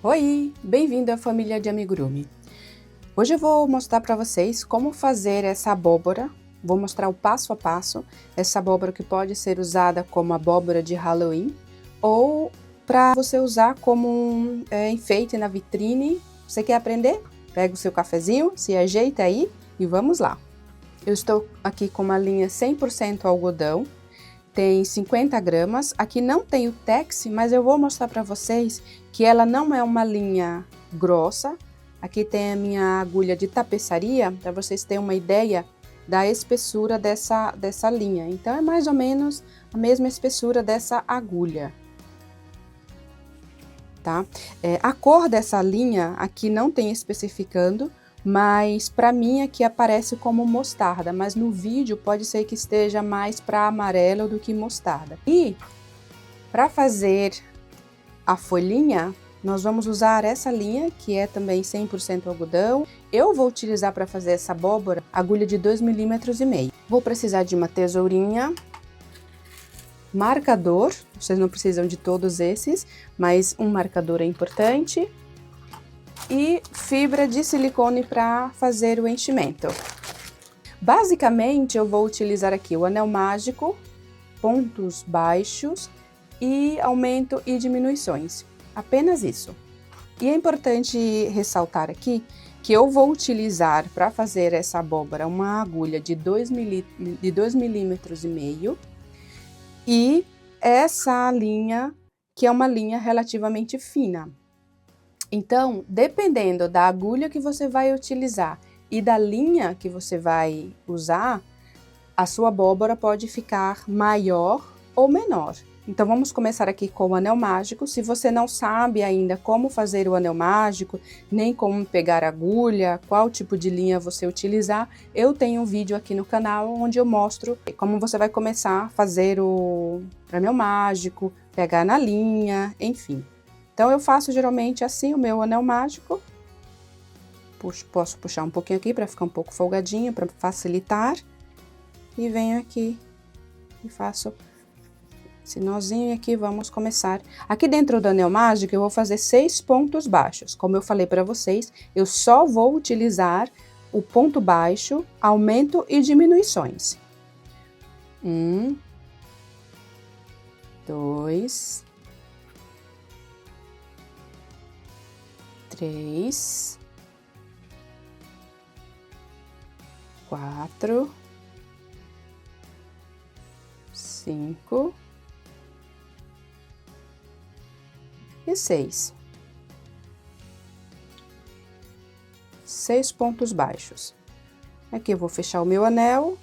Oi, bem-vindo à família de amigurumi. Hoje eu vou mostrar para vocês como fazer essa abóbora. Vou mostrar o passo a passo. Essa abóbora que pode ser usada como abóbora de Halloween ou para você usar como um enfeite na vitrine. Você quer aprender? Pega o seu cafezinho, se ajeita aí e vamos lá. Eu estou aqui com uma linha 100% algodão. Tem 50 gramas, aqui não tem o tex, mas eu vou mostrar para vocês que ela não é uma linha grossa. Aqui tem a minha agulha de tapeçaria, para vocês terem uma ideia da espessura dessa linha. Então, é mais ou menos a mesma espessura dessa agulha, tá? A cor dessa linha aqui não tem especificando, mas para mim aqui aparece como mostarda, mas no vídeo pode ser que esteja mais para amarelo do que mostarda. E para fazer a folhinha, nós vamos usar essa linha, que é também 100% algodão. Eu vou utilizar para fazer essa abóbora agulha de 2,5 mm. Vou precisar de uma tesourinha, marcador, vocês não precisam de todos esses, mas um marcador é importante. E fibra de silicone para fazer o enchimento. Basicamente, eu vou utilizar aqui o anel mágico, pontos baixos e aumento e diminuições. Apenas isso. E é importante ressaltar aqui que eu vou utilizar para fazer essa abóbora uma agulha de 2,5 mm e essa linha, que é uma linha relativamente fina. Então, dependendo da agulha que você vai utilizar e da linha que você vai usar, a sua abóbora pode ficar maior ou menor. Então, vamos começar aqui com o anel mágico. Se você não sabe ainda como fazer o anel mágico, nem como pegar agulha, qual tipo de linha você utilizar, eu tenho um vídeo aqui no canal onde eu mostro como você vai começar a fazer o anel mágico, pegar na linha, enfim. Então, eu faço geralmente assim o meu anel mágico. Posso puxar um pouquinho aqui para ficar um pouco folgadinho, para facilitar. E venho aqui e faço esse nozinho e aqui vamos começar. Aqui dentro do anel mágico eu vou fazer 6 pontos baixos. Como eu falei para vocês, eu só vou utilizar o ponto baixo, aumento e diminuições. 1, 2... 3, 4, 5 e 6. 6 pontos baixos. Aqui eu vou fechar o meu anel.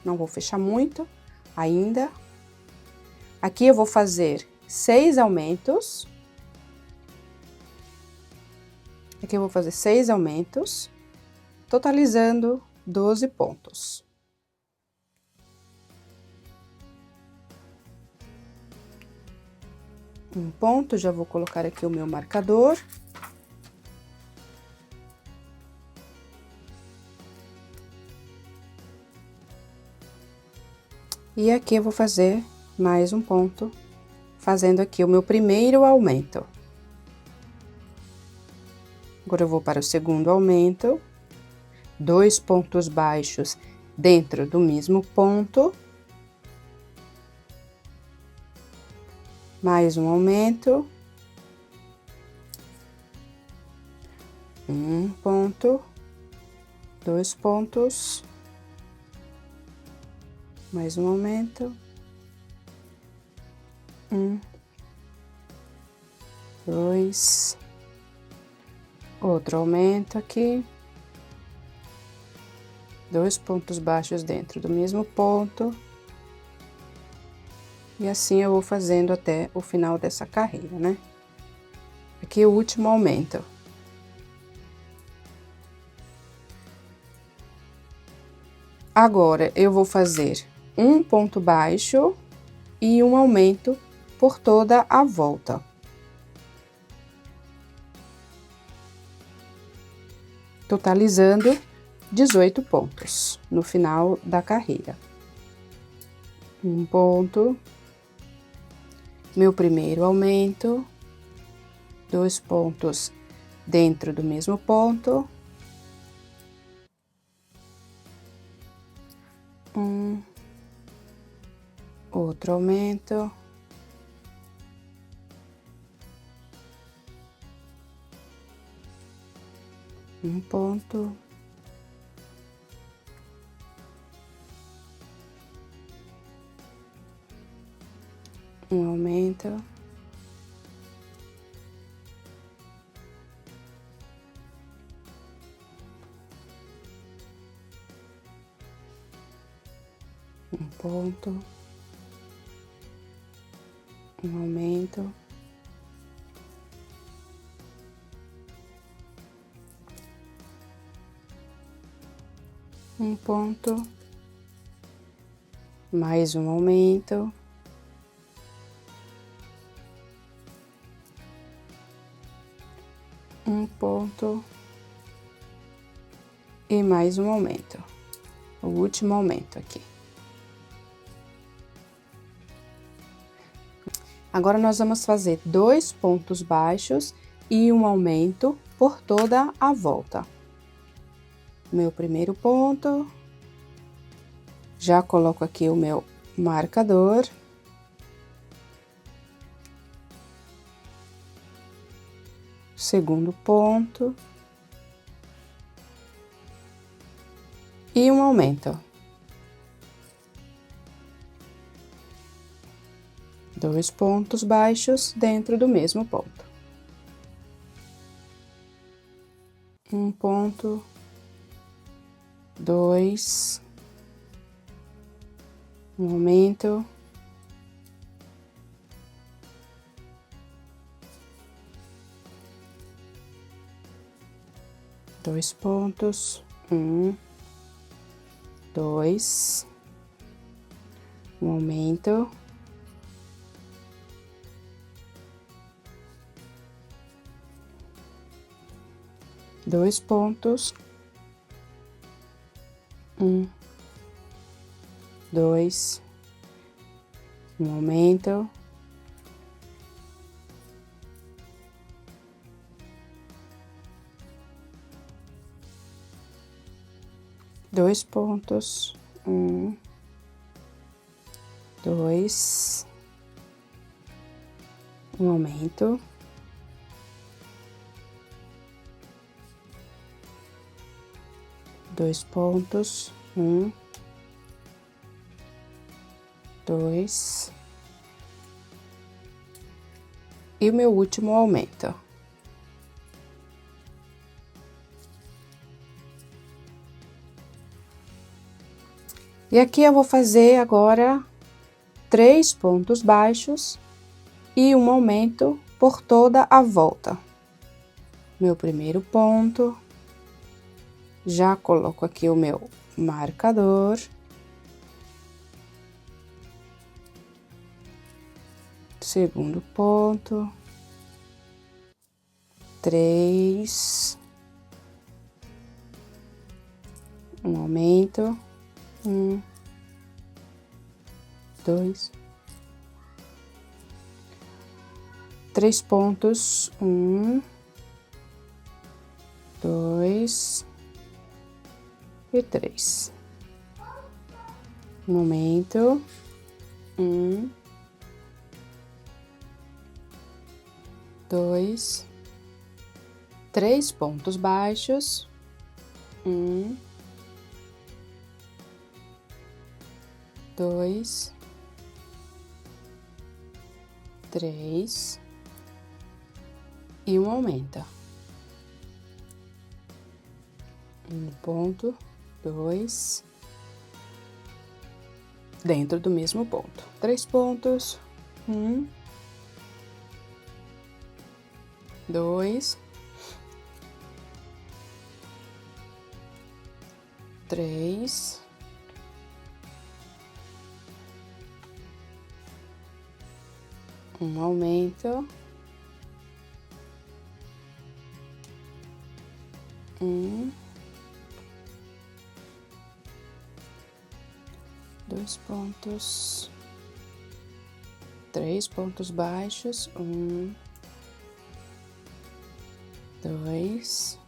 Não vou fechar muito ainda. Aqui eu vou fazer 6 aumentos. Aqui eu vou fazer 6 aumentos, totalizando 12 pontos. Um ponto, já vou colocar aqui o meu marcador. E aqui eu vou fazer mais um ponto, fazendo aqui o meu primeiro aumento. Agora eu vou para o segundo aumento, 2 pontos baixos dentro do mesmo ponto, mais um aumento, um ponto, 2 pontos, mais um aumento, 1, 2, outro aumento aqui, 2 pontos baixos dentro do mesmo ponto, e assim eu vou fazendo até o final dessa carreira, né? Aqui o último aumento. Agora, eu vou fazer um ponto baixo e um aumento por toda a volta. Totalizando 18 pontos no final da carreira. Um ponto Meu primeiro aumento, 2 pontos dentro do mesmo ponto, outro aumento, um ponto, um aumento, um ponto, um aumento, um ponto, mais um aumento, um ponto e mais um aumento, o último aumento aqui. Agora, nós vamos fazer 2 pontos baixos e um aumento por toda a volta. Meu primeiro ponto, já coloco aqui o meu marcador. Segundo ponto. E um aumento. 2 pontos baixos dentro do mesmo ponto. Um ponto, 2, um aumento, dois pontos, 1, 2, um aumento, dois pontos, 1, 2, um aumento, dois pontos, 1, 2, um aumento, dois pontos, 1, 2, e o meu último aumento. E aqui eu vou fazer agora 3 pontos baixos e um aumento por toda a volta. Meu primeiro ponto, já coloco aqui o meu marcador. Segundo ponto, 3, um aumento, 1, 2, 3 pontos, 1, 2 e 3. Um aumento, 1, 2, 3 pontos baixos, 1, 2, 3 e um aumenta. Um ponto, 2, dentro do mesmo ponto. 3 pontos, 1, 2, 3, um aumento, 1, 2 pontos, 3 pontos baixos, 1, 2,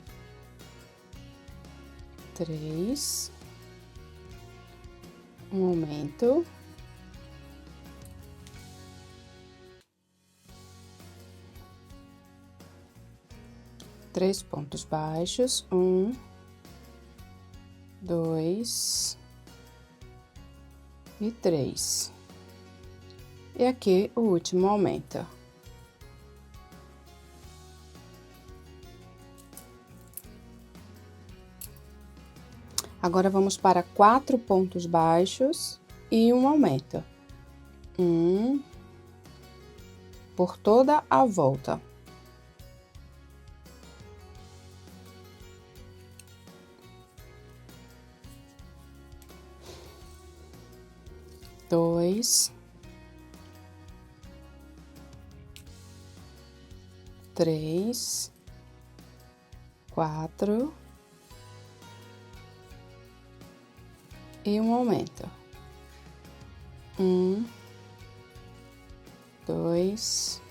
3, um aumento, três pontos baixos, 1, 2 e 3. E aqui o último aumento. Agora, vamos para 4 pontos baixos e um aumento. 1 por toda a volta. Dois, 3, 4 e um aumento. 1, 2,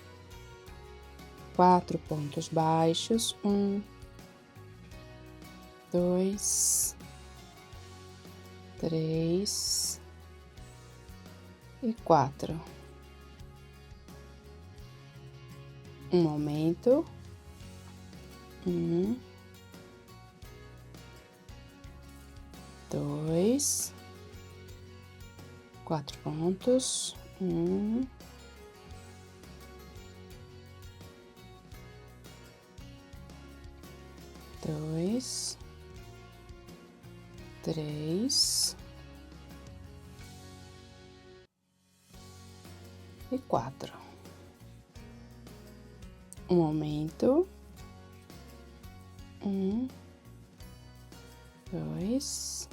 4 pontos baixos, 1, 2, 3 e 4. Um aumento, 1, 2, 4 pontos, 1, 2, 3 e 4. Um aumento, 1, 2,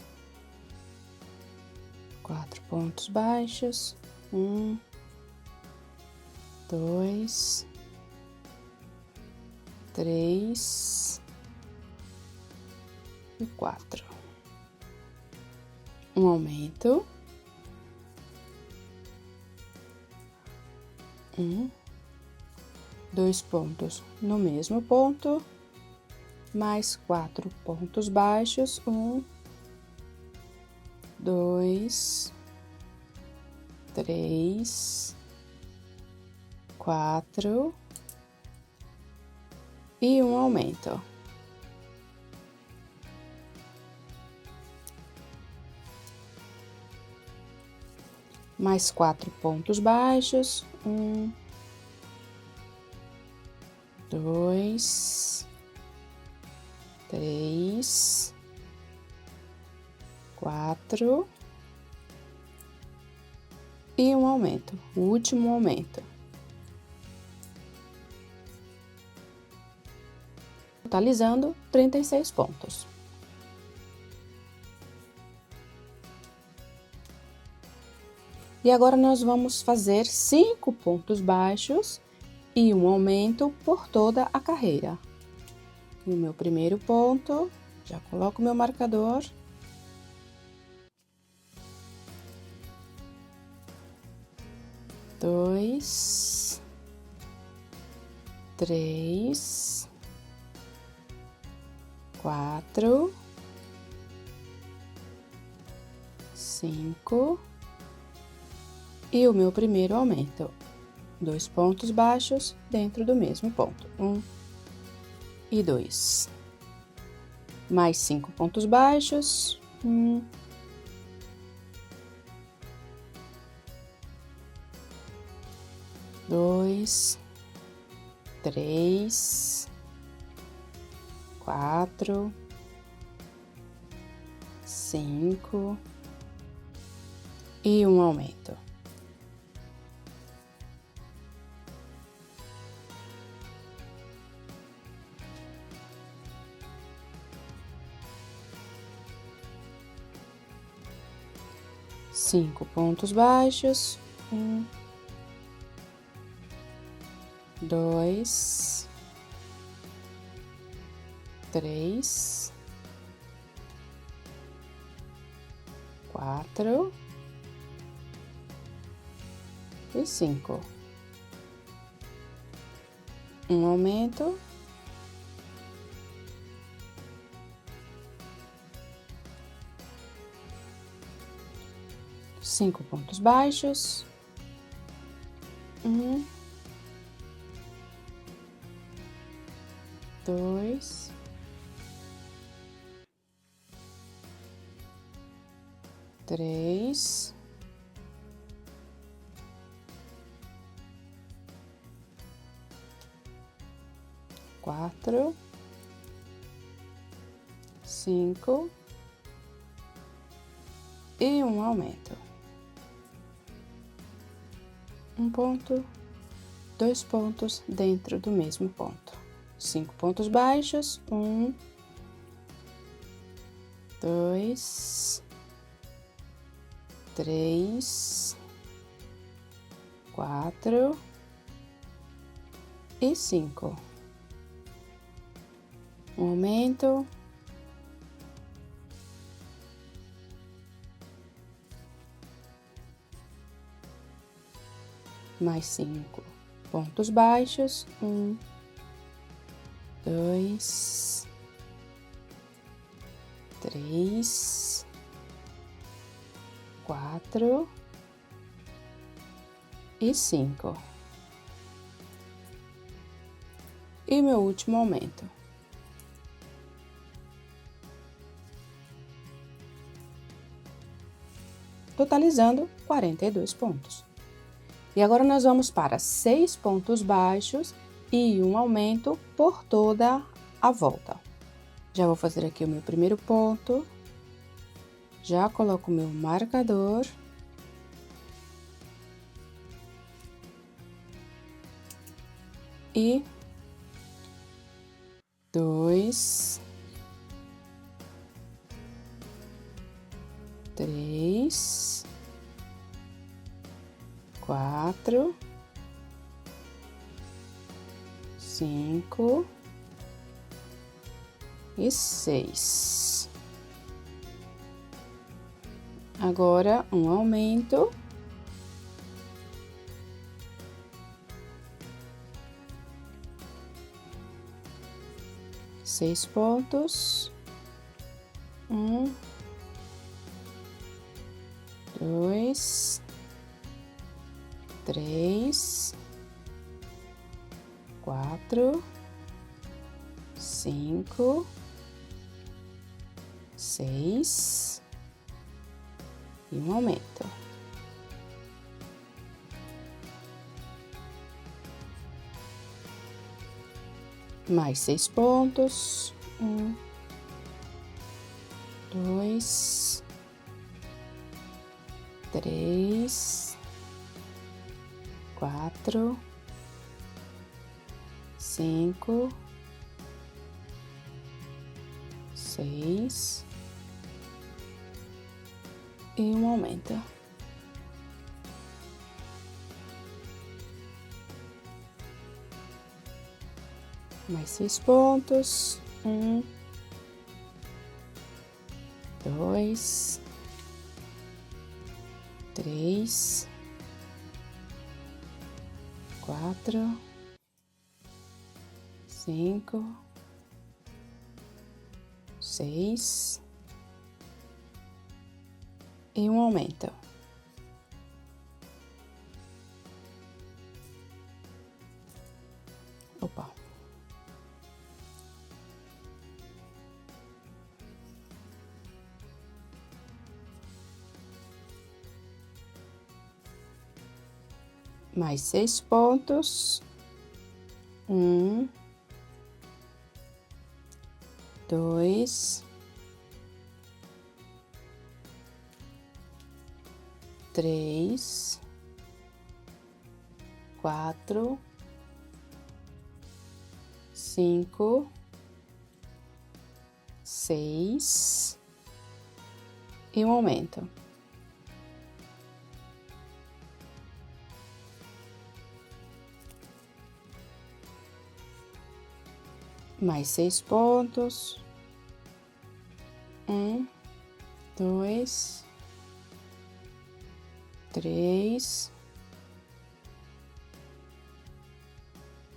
4 pontos baixos, 1, 2, 3 e 4. Um aumento, 2 pontos no mesmo ponto, mais 4 pontos baixos, 1, 2, 3, 4 e um aumento. Mais 4 pontos baixos, 1, 2, 3, 4 e um aumento, o último aumento. Totalizando 36 pontos. E agora nós vamos fazer 5 pontos baixos e um aumento por toda a carreira. E o meu primeiro ponto, já coloco meu marcador. Dois, 3, 4, 5 e o meu primeiro aumento. 2 pontos baixos dentro do mesmo ponto, 1 e 2. Mais 5 pontos baixos, 1, 2, 3, 4, 5 e um aumento. Cinco pontos baixos, 1, 2, 3, 4 e 5. Um aumento. Cinco pontos baixos. 1, 2, 3, 4, 5 e um aumento. Um ponto, 2 pontos dentro do mesmo ponto. 5 pontos baixos, 1, 2, 3, 4 e 5. Um aumento. Mais 5 pontos baixos, 1, 2, 3, 4 e 5. E meu último aumento. Totalizando 42 pontos. E agora nós vamos para 6 pontos baixos e um aumento por toda a volta. Já vou fazer aqui o meu primeiro ponto. Já coloco o meu marcador. E 2, 3, 4, 5 e 6. Agora, um aumento. Seis pontos. 1, 2, 3, 4, 5, 6 e um aumento. Mais 6 pontos. 1, 2, 3, 4, 5, 6 e um aumento. Mais 6 pontos. 1, 2, 3, 4, 5, 6 e um aumento. Opa. Mais 6 pontos. 1, 2, 3, 4, 5, 6 e um aumento. Mais 6 pontos. 1, 2, 3,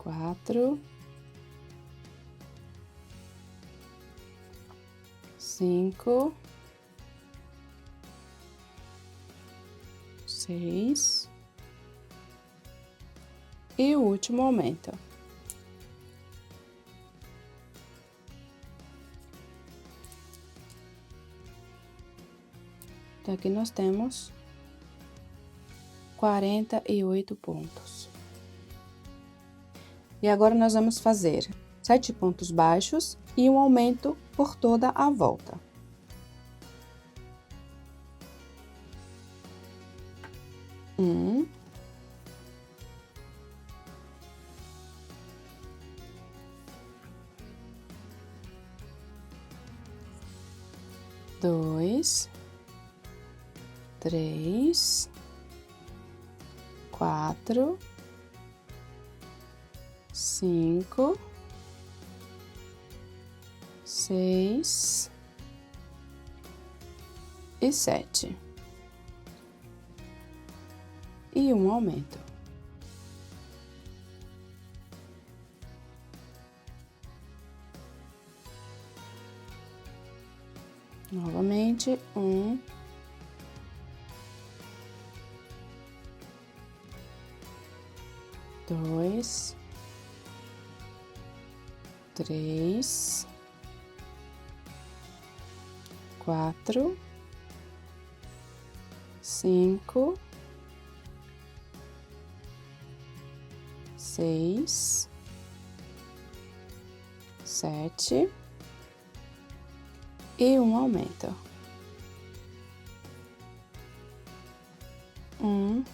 4, 5, 6 e o último aumento. Então, aqui nós temos 48 pontos. E agora nós vamos fazer 7 pontos baixos e um aumento por toda a volta. Um, dois, 3, 4, 5, 6 e 7. E um aumento. Novamente, 1, 2, 3, 4, 5, 6, 7 e um aumento. 1,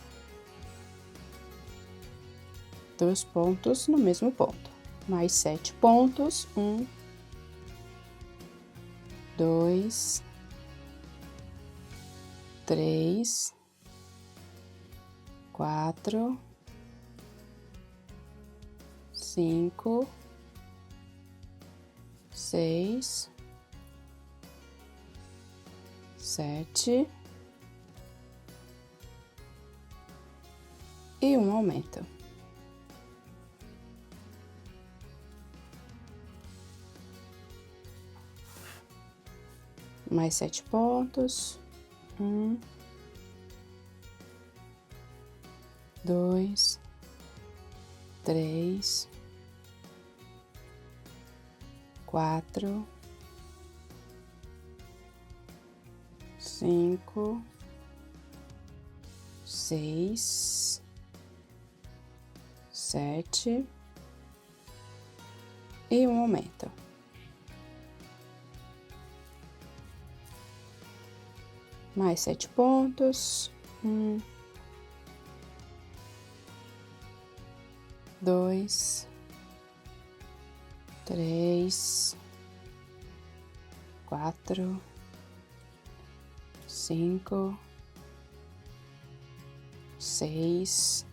2 pontos no mesmo ponto, mais 7 pontos, 1, 2, 3, 4, 5, 6, 7 e um aumento. Mais 7 pontos, 1, 2, 3, 4, 5, 6, 7 e um aumento. Mais 7 pontos, 1, 2, 3, 4, 5, 6,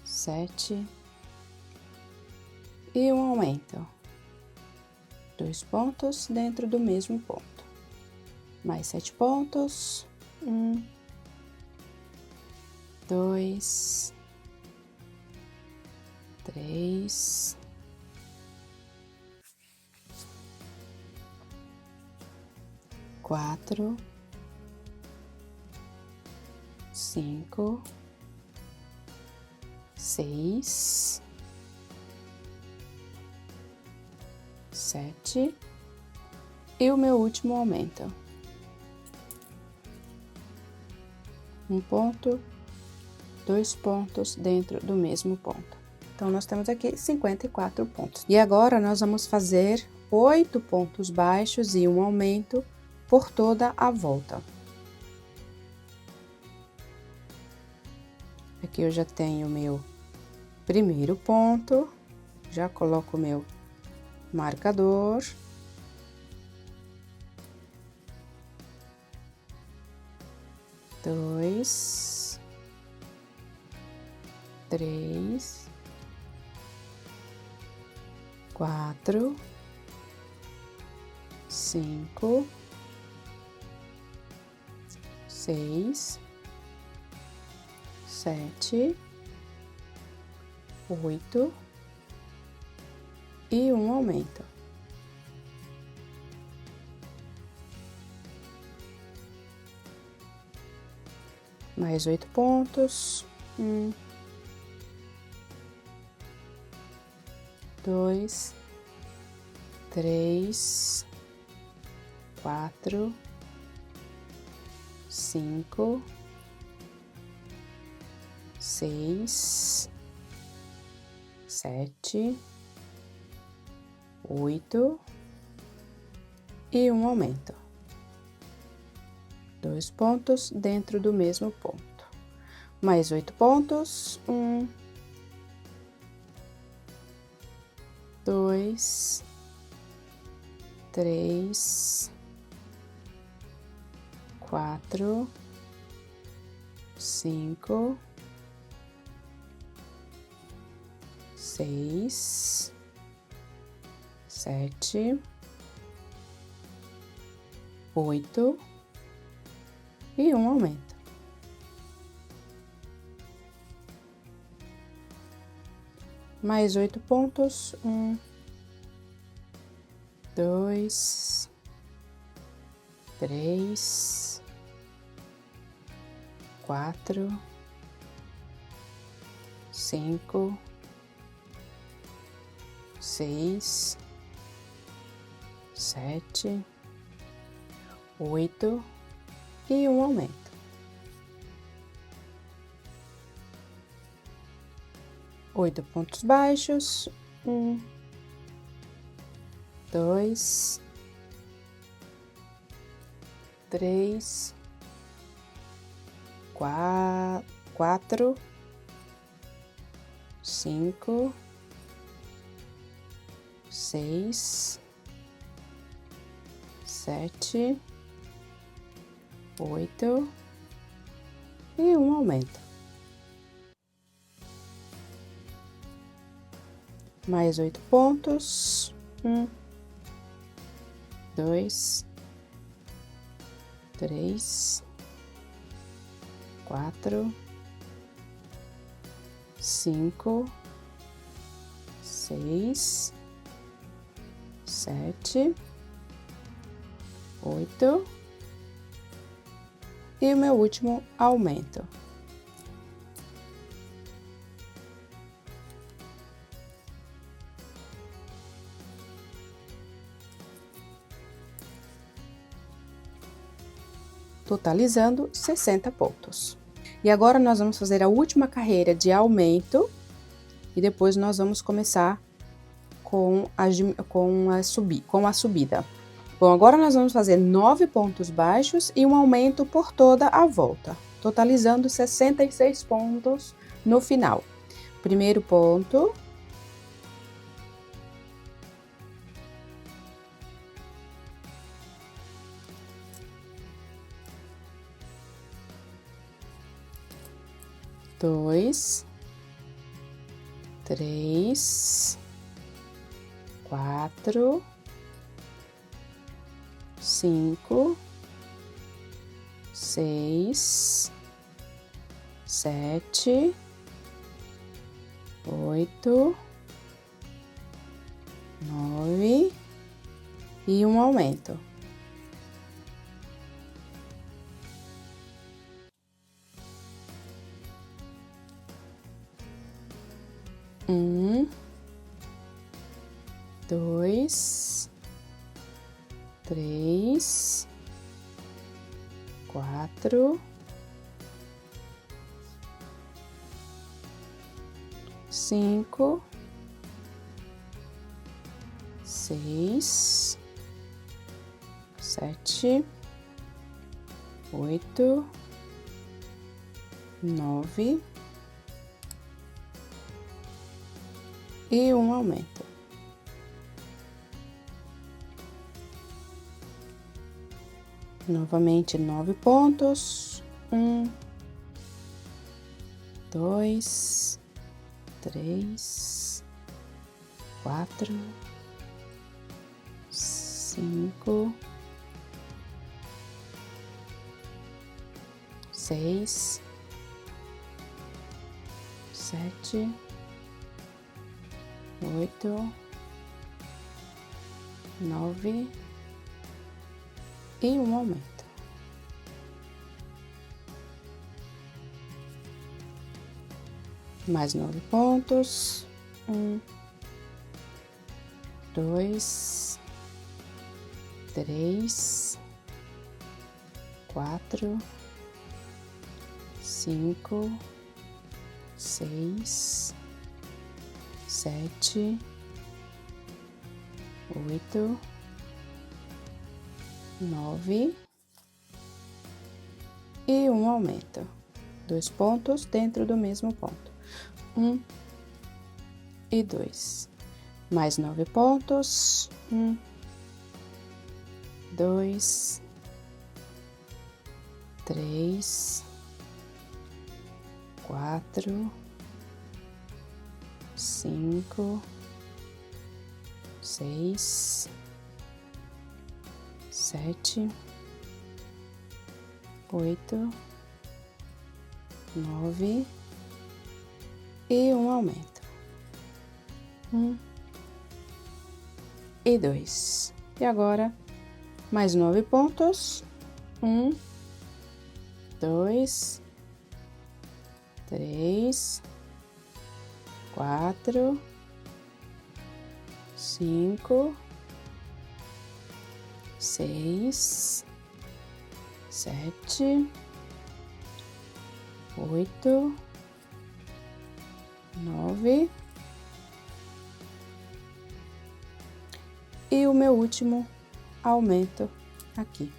7 e um aumento. 2 pontos dentro do mesmo ponto. Mais 7 pontos. 1, 2, 3, 4, 5, 6, 7 e o meu último aumento. 1 ponto, 2 pontos dentro do mesmo ponto. Então, nós temos aqui 54 pontos. E agora, nós vamos fazer 8 pontos baixos e um aumento por toda a volta. Aqui eu já tenho o meu primeiro ponto, já coloco o meu marcador. Dois, 3, 4, 5, 6, 7, 8 e um aumento. Mais 8 pontos. 1, 2, 3, 4, 5, 6, 7, 8 e um aumento. 2 pontos dentro do mesmo ponto. Mais 8 pontos. 1, 2, 3, 4, 5, 6, 7, 8 e um aumento. Mais 8 pontos. 1, 2, 3, 4, 5, 6, 7, 8 e um aumento. Oito pontos baixos. 1, 2, 3, 4, 5, 6, 7, 8 e um aumento. Mais 8 pontos. 1, 2, 3, 4, 5, 6, 7, 8 e o meu último aumento. Totalizando 60 pontos. E agora nós vamos fazer a última carreira de aumento e depois nós vamos começar com a subida. Bom, agora nós vamos fazer 9 pontos baixos e um aumento por toda a volta, totalizando 66 pontos no final. Primeiro ponto. Dois, 3, 4, 5, 6, 7, 8, 9 e um aumento. Um, 2, 3, 4, 5, 6, 7, 8, 9 e um aumento. Novamente 9 pontos. 1, 2, 3, 4, 5, 6, 7, 8, 9 e um aumento. Mais 9 pontos. 1, 2, 3, 4, 5, 6, 7, 8, 9 e um aumento. 2 pontos dentro do mesmo ponto. 1 e 2. Mais 9 pontos. 1, 2, 3, 4, 5, 6, 7, 8, 9 e um aumento. 1 e 2. E agora, mais 9 pontos. 1, 2, 3, 4, 5, 6, 7, 8, 9 e o meu último aumento aqui.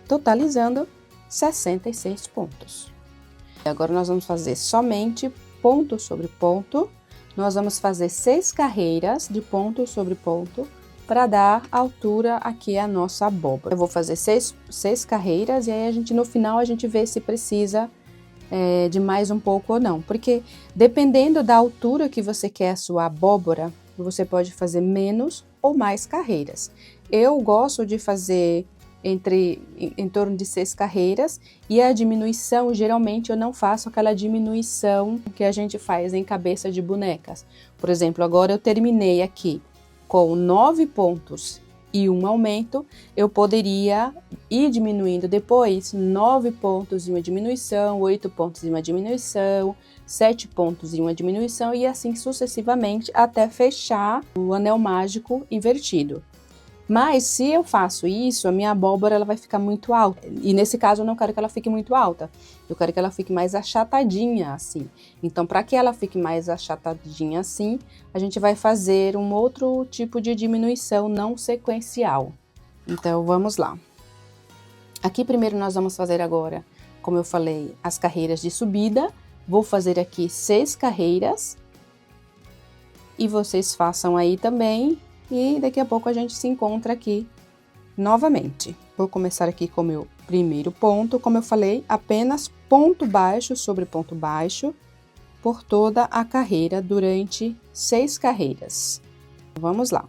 Totalizando 66 pontos. Agora nós vamos fazer somente ponto sobre ponto. Nós vamos fazer 6 carreiras de ponto sobre ponto para dar altura aqui à nossa abóbora. Eu vou fazer 6 carreiras e aí no final a gente vê se precisa de mais um pouco ou não. Porque dependendo da altura que você quer a sua abóbora, você pode fazer menos ou mais carreiras. Eu gosto de fazer em torno de 6 carreiras, e a diminuição, geralmente eu não faço aquela diminuição que a gente faz em cabeça de bonecas. Por exemplo, agora eu terminei aqui com 9 pontos e um aumento, eu poderia ir diminuindo depois 9 pontos e uma diminuição, 8 pontos e uma diminuição, 7 pontos e uma diminuição, e assim sucessivamente até fechar o anel mágico invertido. Mas se eu faço isso, a minha abóbora ela vai ficar muito alta. E nesse caso eu não quero que ela fique muito alta. Eu quero que ela fique mais achatadinha assim. Então, para que ela fique mais achatadinha assim, a gente vai fazer um outro tipo de diminuição não sequencial. Então, vamos lá. Aqui primeiro nós vamos fazer agora, como eu falei, as carreiras de subida. Vou fazer aqui 6 carreiras. E vocês façam aí também. E daqui a pouco a gente se encontra aqui novamente. Vou começar aqui com o meu primeiro ponto. Como eu falei, apenas ponto baixo sobre ponto baixo por toda a carreira durante 6 carreiras. Vamos lá.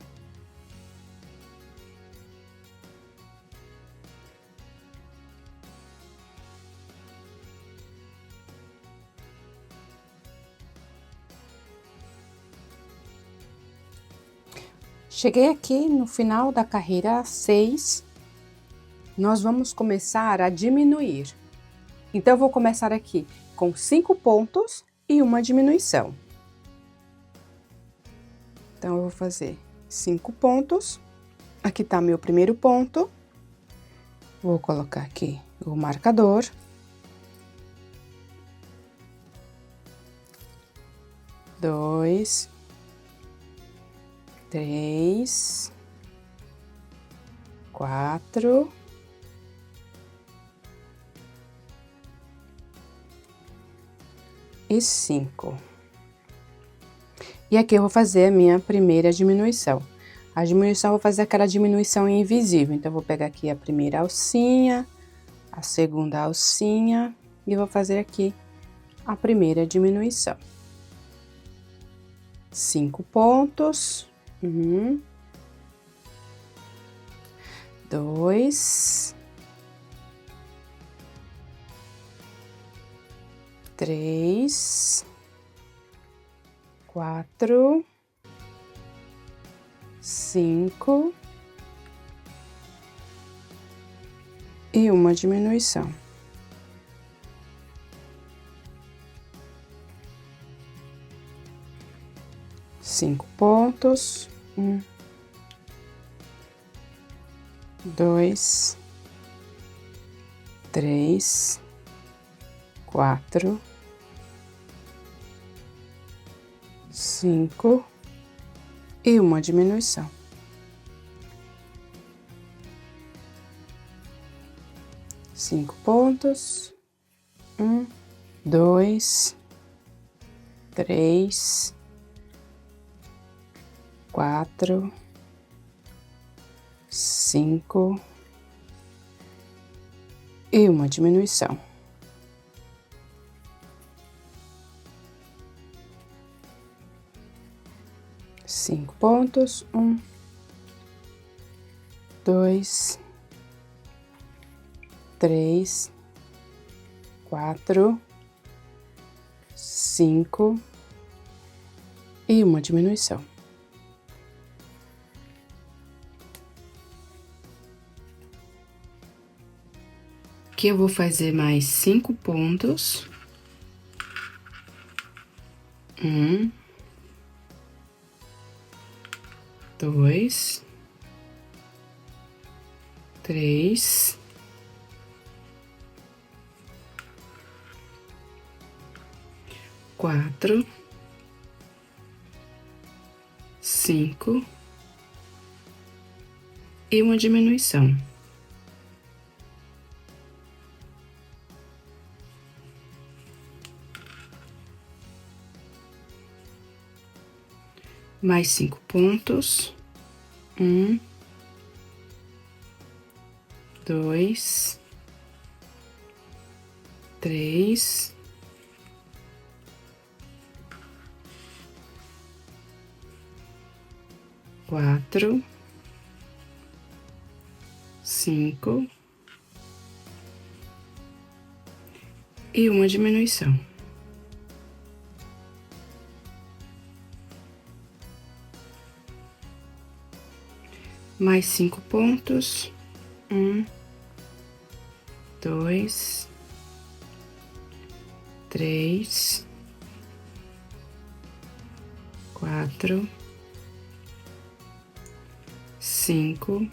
Cheguei aqui no final da carreira 6, nós vamos começar a diminuir. Então, eu vou começar aqui com 5 pontos e uma diminuição. Então, eu vou fazer 5 pontos. Aqui tá meu primeiro ponto. Vou colocar aqui o marcador. Dois. 3, 4, 5. E aqui eu vou fazer a minha primeira diminuição. A diminuição, eu vou fazer aquela diminuição invisível. Então, eu vou pegar aqui a primeira alcinha, a segunda alcinha, e vou fazer aqui a primeira diminuição. 5 pontos. 1, 2, 3, 4, 5 e uma diminuição. Cinco pontos, 1, 2, 3, 4, 5 e uma diminuição. Cinco pontos, 1, 2, 3, 4, 5 e uma diminuição. Cinco pontos, 1, 2, 3, 4, 5 e uma diminuição. Aqui eu vou fazer mais 5 pontos. 1, 2, 3, 4, 5 e uma diminuição. Mais 5 pontos, 1, 2, 3, 4, 5 e uma diminuição. Mais 5 pontos, 1, 2, 3, 4, 5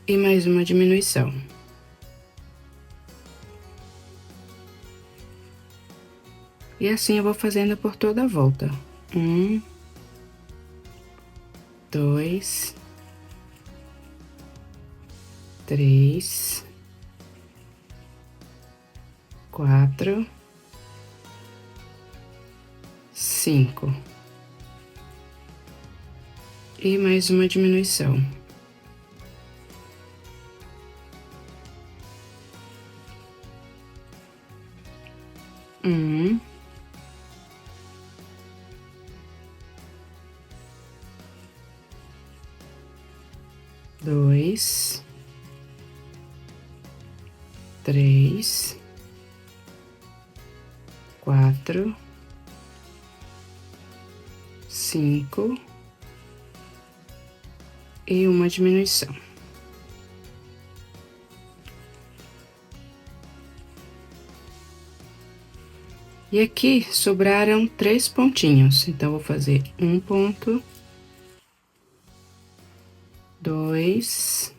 e mais uma diminuição. E assim eu vou fazendo por toda a volta. 1, 2, 3, 4, 5 e mais uma diminuição. Um, 2, 3, 4, 5 e uma diminuição. E aqui sobraram 3 pontinhos, então vou fazer um ponto, 2,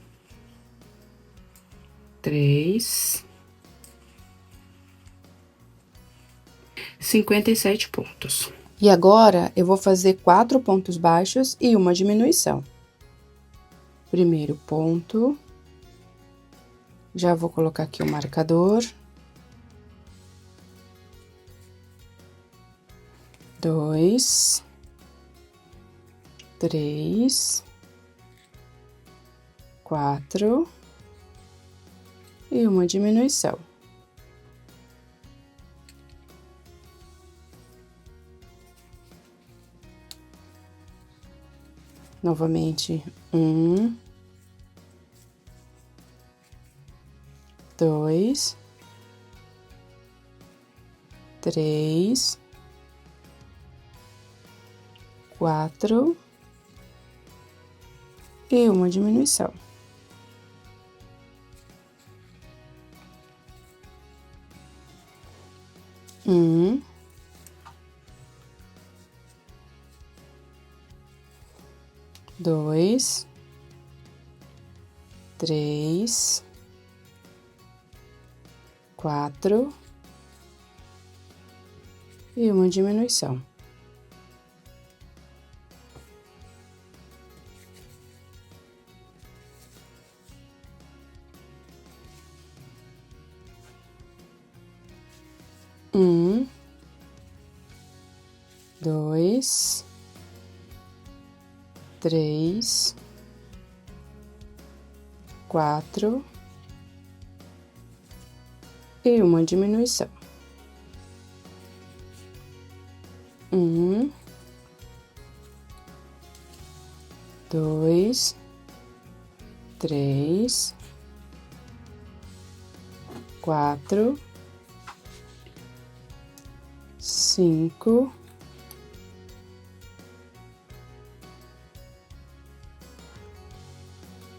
3, 57 pontos. E agora eu vou fazer 4 pontos baixos e uma diminuição. Primeiro ponto, já vou colocar aqui o marcador. 2, 3, 4 e uma diminuição. Novamente, 1, 2, 3, 4 e uma diminuição. 1, 2, 3, 4 e uma diminuição. 1, 2, 3, 4 e uma diminuição. 1, 2, 3, 4, 5, 1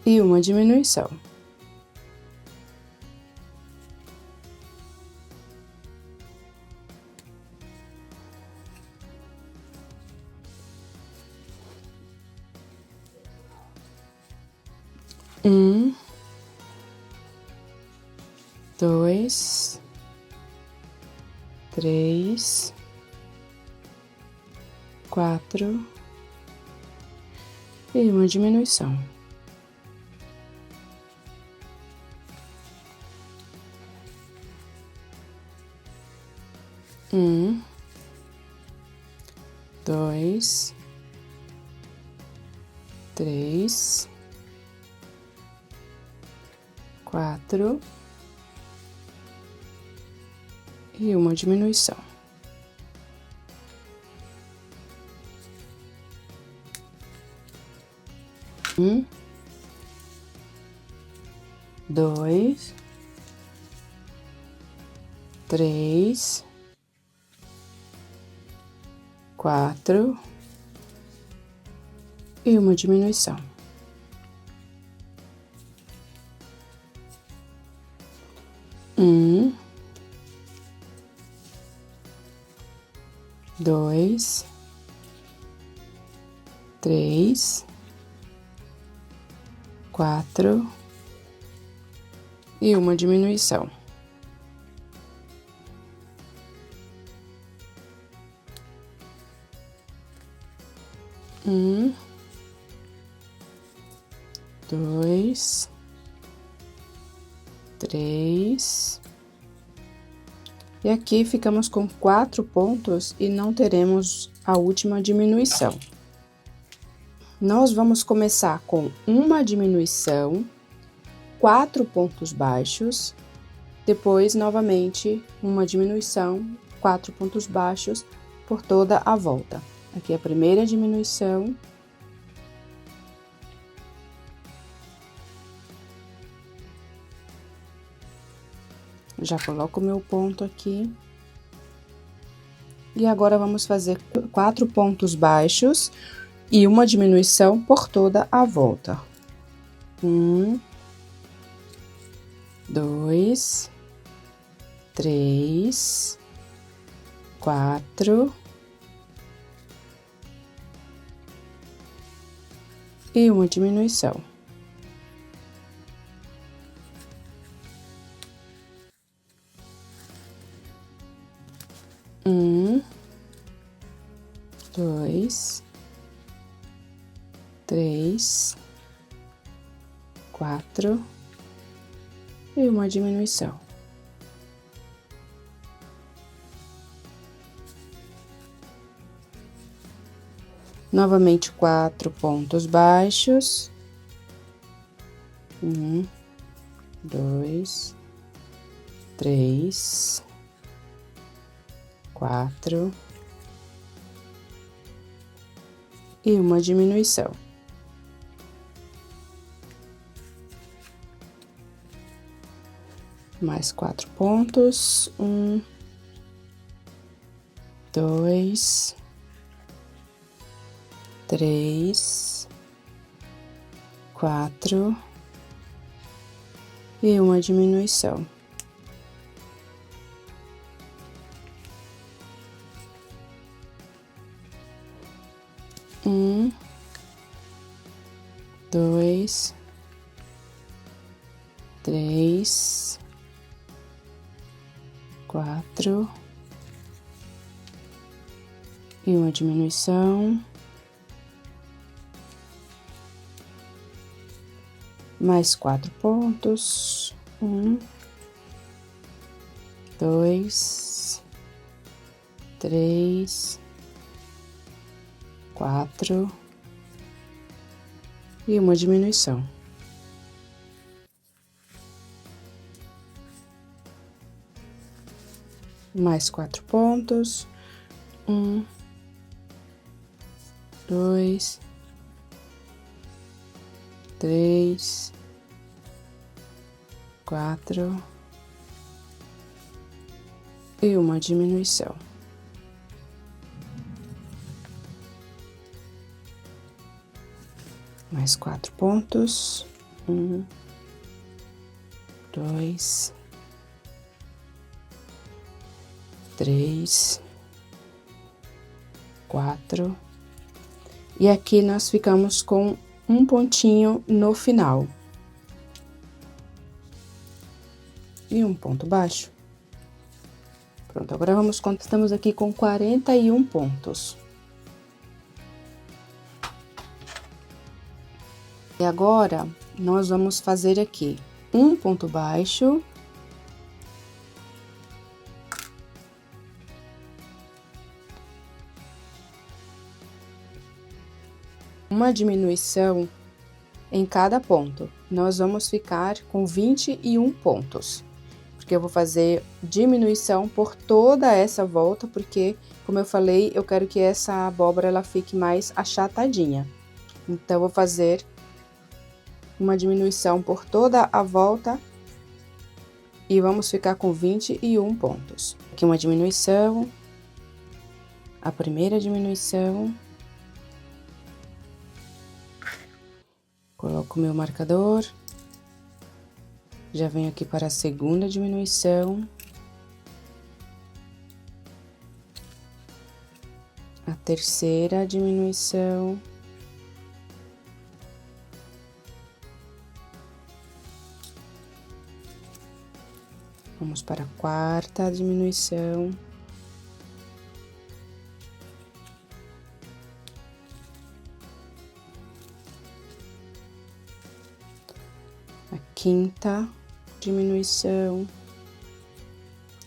e uma diminuição. 1, 2, 3, 4 e uma diminuição. 1, 2, 3, 4 e uma diminuição. 1, 2, 3, 4 e uma diminuição. 1, 2, 3, 4 e uma diminuição. 1, 2, 3 e aqui ficamos com 4 pontos e não teremos a última diminuição. Nós vamos começar com uma diminuição, 4 pontos baixos, depois novamente uma diminuição, 4 pontos baixos por toda a volta. Aqui a primeira diminuição. Já coloco o meu ponto aqui. E agora vamos fazer 4 pontos baixos e uma diminuição por toda a volta. 1, 2, 3, 4 e uma diminuição. 1, 2, 3, 4 e uma diminuição. Novamente 4 pontos baixos. 1, 2, 3, 4 e uma diminuição. Mais 4 pontos. 1, 2, 3, 4 e uma diminuição. Um, 2, 3, 4 e uma diminuição. Mais 4 pontos. 1, 2, 3, 4 e uma diminuição. Mais 4 pontos. 1, 2, 3, 4 e uma diminuição. Mais 4 pontos. 1, 2, 3, 4. E aqui nós ficamos com um pontinho no final. E um ponto baixo. Pronto, agora vamos contar. Estamos aqui com 41 pontos. E agora, nós vamos fazer aqui um ponto baixo. Uma diminuição em cada ponto. Nós vamos ficar com 21 pontos. Porque eu vou fazer diminuição por toda essa volta, porque, como eu falei, eu quero que essa abóbora ela fique mais achatadinha. Então, eu vou fazer uma diminuição por toda a volta e vamos ficar com 21 pontos. Aqui uma diminuição, a primeira diminuição, coloco o meu marcador, já venho aqui para a segunda diminuição, a terceira diminuição, vamos para a quarta diminuição. A quinta diminuição.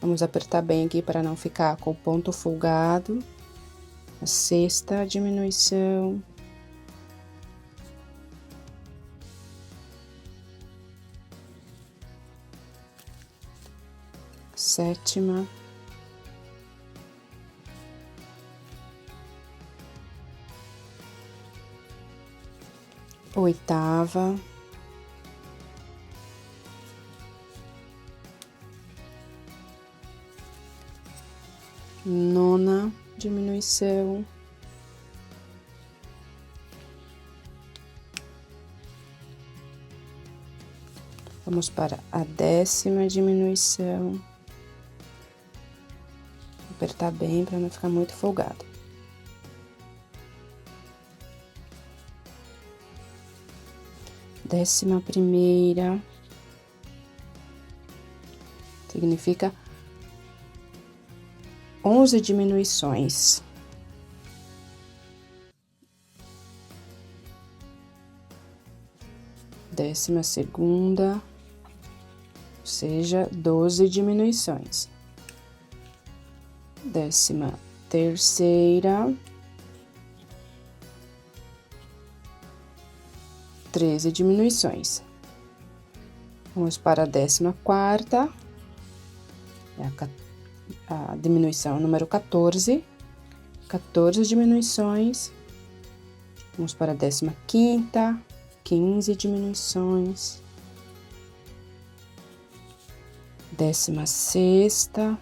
Vamos apertar bem aqui para não ficar com o ponto folgado. A sexta diminuição. Sétima, oitava, nona diminuição, vamos para a 10ª diminuição. Apertar bem para não ficar muito folgado. Décima primeira significa 11 diminuições. Décima segunda, ou seja, 12 diminuições. Décima terceira, 13 diminuições. Vamos para a 14ª, a diminuição número 14, 14 diminuições. Vamos para a 15ª, 15 diminuições. 16ª,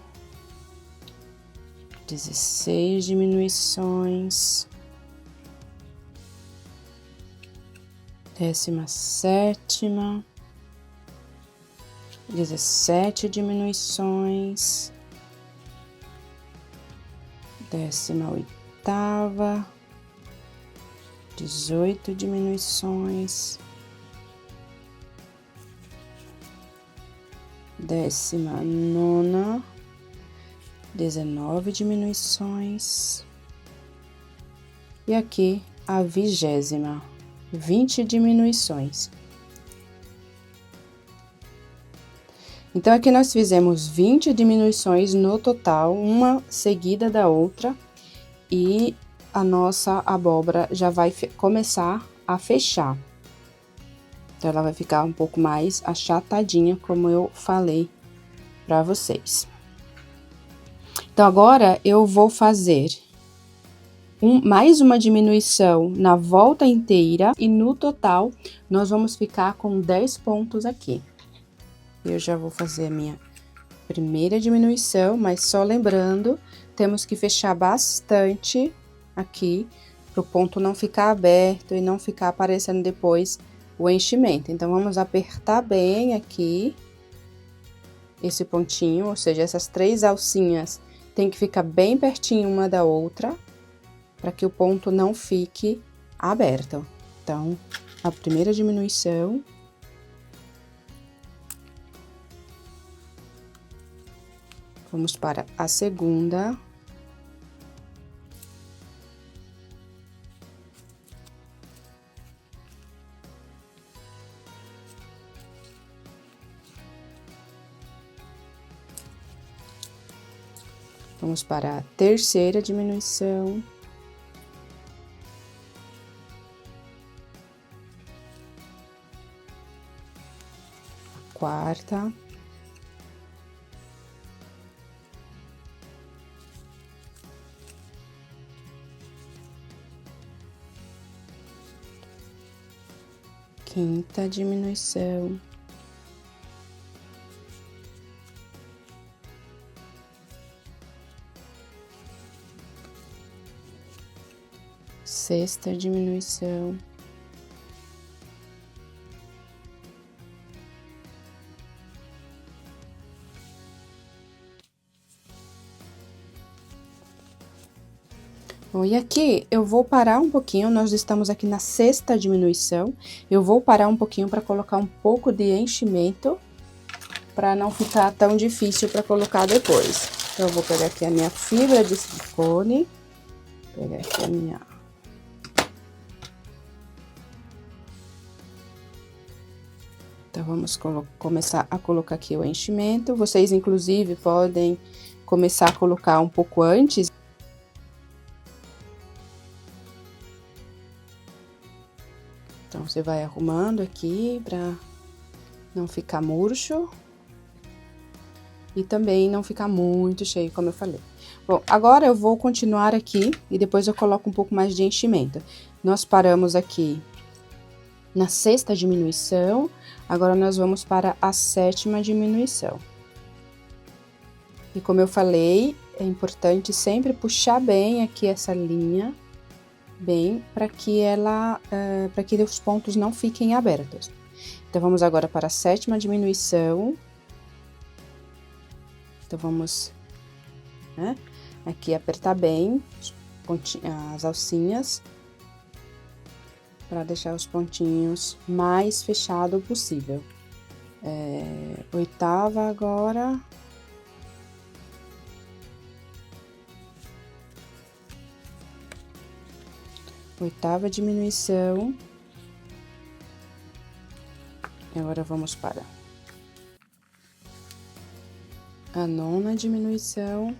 16 diminuições, 17ª, 17 diminuições, 18ª, 18 diminuições, 19ª, 19 diminuições, e aqui a 20ª, 20 diminuições. Então, aqui nós fizemos 20 diminuições no total, uma seguida da outra, e a nossa abóbora já vai começar a fechar. Então, ela vai ficar um pouco mais achatadinha, como eu falei para vocês. Então, agora eu vou fazer mais uma diminuição na volta inteira, e no total nós vamos ficar com 10 pontos aqui. Eu já vou fazer a minha primeira diminuição, mas só lembrando, temos que fechar bastante aqui, para o ponto não ficar aberto e não ficar aparecendo depois o enchimento. Então, vamos apertar bem aqui esse pontinho, ou seja, essas 3 alcinhas tem que ficar bem pertinho uma da outra, para que o ponto não fique aberto. Então, a primeira diminuição. Vamos para a segunda. Vamos para a terceira diminuição. A quarta. Quinta diminuição. Sexta diminuição. Bom, e aqui eu vou parar um pouquinho, nós estamos aqui na sexta diminuição, eu vou parar um pouquinho para colocar um pouco de enchimento, para não ficar tão difícil para colocar depois. Então, eu vou pegar aqui a minha fibra de silicone, pegar aqui a minha... Então, vamos começar a colocar aqui o enchimento. Vocês, inclusive, podem começar a colocar um pouco antes. Então, você vai arrumando aqui para não ficar murcho. E também não ficar muito cheio, como eu falei. Bom, agora eu vou continuar aqui e depois eu coloco um pouco mais de enchimento. Nós paramos aqui na sexta diminuição, agora nós vamos para a sétima diminuição. E como eu falei, é importante sempre puxar bem aqui essa linha, bem, para que para que os pontos não fiquem abertos. Então, vamos agora para a sétima diminuição. Então, vamos, né, aqui apertar bem as alcinhas, para deixar os pontinhos mais fechado possível. Oitava agora. Oitava diminuição. E agora vamos para a nona diminuição.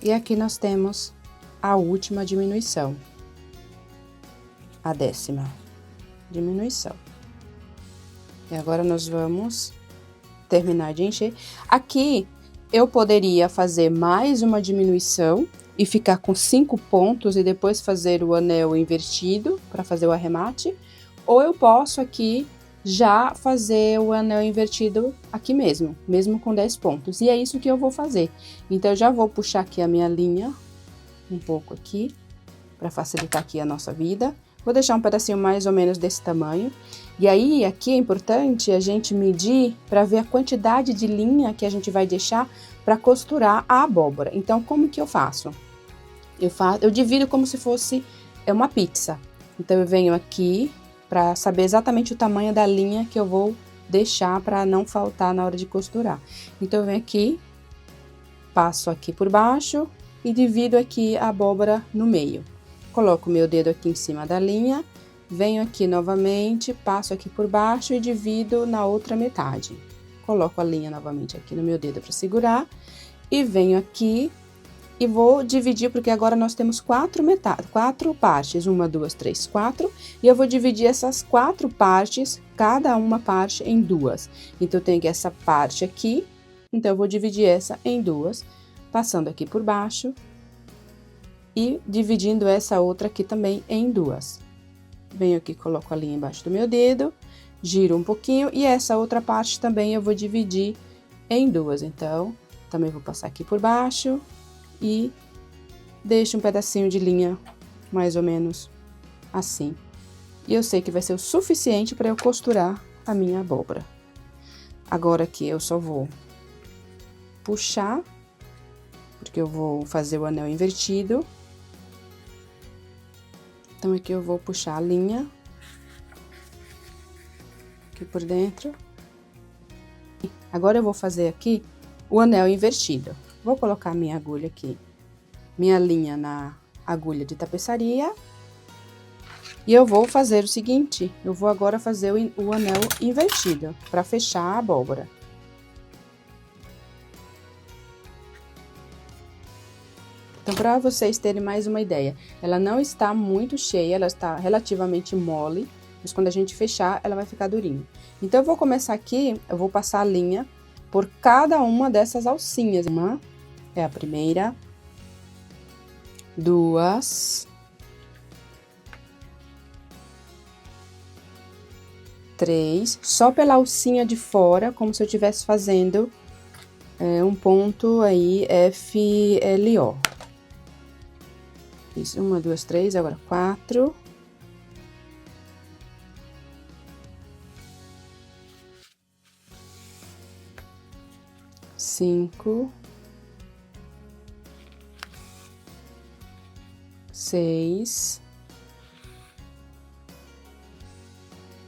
E aqui nós temos a última diminuição, a 10ª diminuição. E agora nós vamos terminar de encher. Aqui eu poderia fazer mais uma diminuição e ficar com 5 pontos e depois fazer o anel invertido para fazer o arremate, ou eu posso aqui já fazer o anel invertido aqui mesmo com 10 pontos. E é isso que eu vou fazer. Então, eu já vou puxar aqui a minha linha, um pouco aqui, para facilitar aqui a nossa vida. Vou deixar um pedacinho mais ou menos desse tamanho. E aí, aqui é importante a gente medir para ver a quantidade de linha que a gente vai deixar para costurar a abóbora. Então, como que eu faço? Eu divido como se fosse uma pizza. Então, eu venho aqui para saber exatamente o tamanho da linha que eu vou deixar para não faltar na hora de costurar. Então, eu venho aqui, passo aqui por baixo e divido aqui a abóbora no meio. Coloco o meu dedo aqui em cima da linha, venho aqui novamente, passo aqui por baixo e divido na outra metade. Coloco a linha novamente aqui no meu dedo para segurar e venho aqui e vou dividir, porque agora nós temos 4 partes, 1, 2, 3, 4, e eu vou dividir essas 4 partes, cada uma parte em 2. Então, eu tenho aqui essa parte aqui, então eu vou dividir essa em 2, passando aqui por baixo e dividindo essa outra aqui também em 2. Venho aqui, coloco a linha embaixo do meu dedo, giro um pouquinho e essa outra parte também eu vou dividir em 2. Então, também vou passar aqui por baixo e deixo um pedacinho de linha mais ou menos assim. E eu sei que vai ser o suficiente para eu costurar a minha abóbora. Agora aqui eu só vou puxar, porque eu vou fazer o anel invertido. Então, aqui eu vou puxar a linha aqui por dentro. Agora, eu vou fazer aqui o anel invertido. Vou colocar minha agulha aqui, minha linha na agulha de tapeçaria. E eu vou fazer o seguinte, eu vou agora fazer o anel invertido, para fechar a abóbora. Então, para vocês terem mais uma ideia, ela não está muito cheia, ela está relativamente mole, mas quando a gente fechar, ela vai ficar durinha. Então, eu vou começar aqui, eu vou passar a linha por cada uma dessas alcinhas. Uma é a primeira, 2, 3, só pela alcinha de fora, como se eu estivesse fazendo um ponto aí, FLO. Isso, 1, 2, 3, agora 4. 5, 6,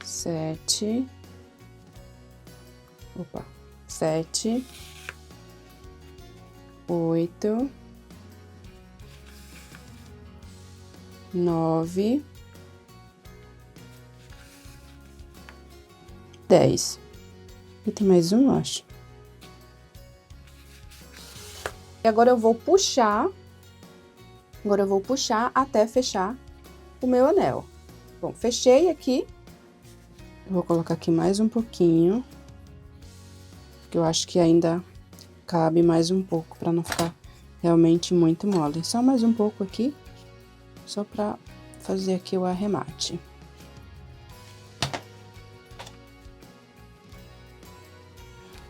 7, 7, 8, 9, 10. E tem mais um, acho. E agora eu vou puxar. Agora eu vou puxar até fechar o meu anel. Bom, fechei aqui. Eu vou colocar aqui mais um pouquinho, que eu acho que ainda cabe mais um pouco, para não ficar realmente muito mole. Só mais um pouco aqui, só para fazer aqui o arremate.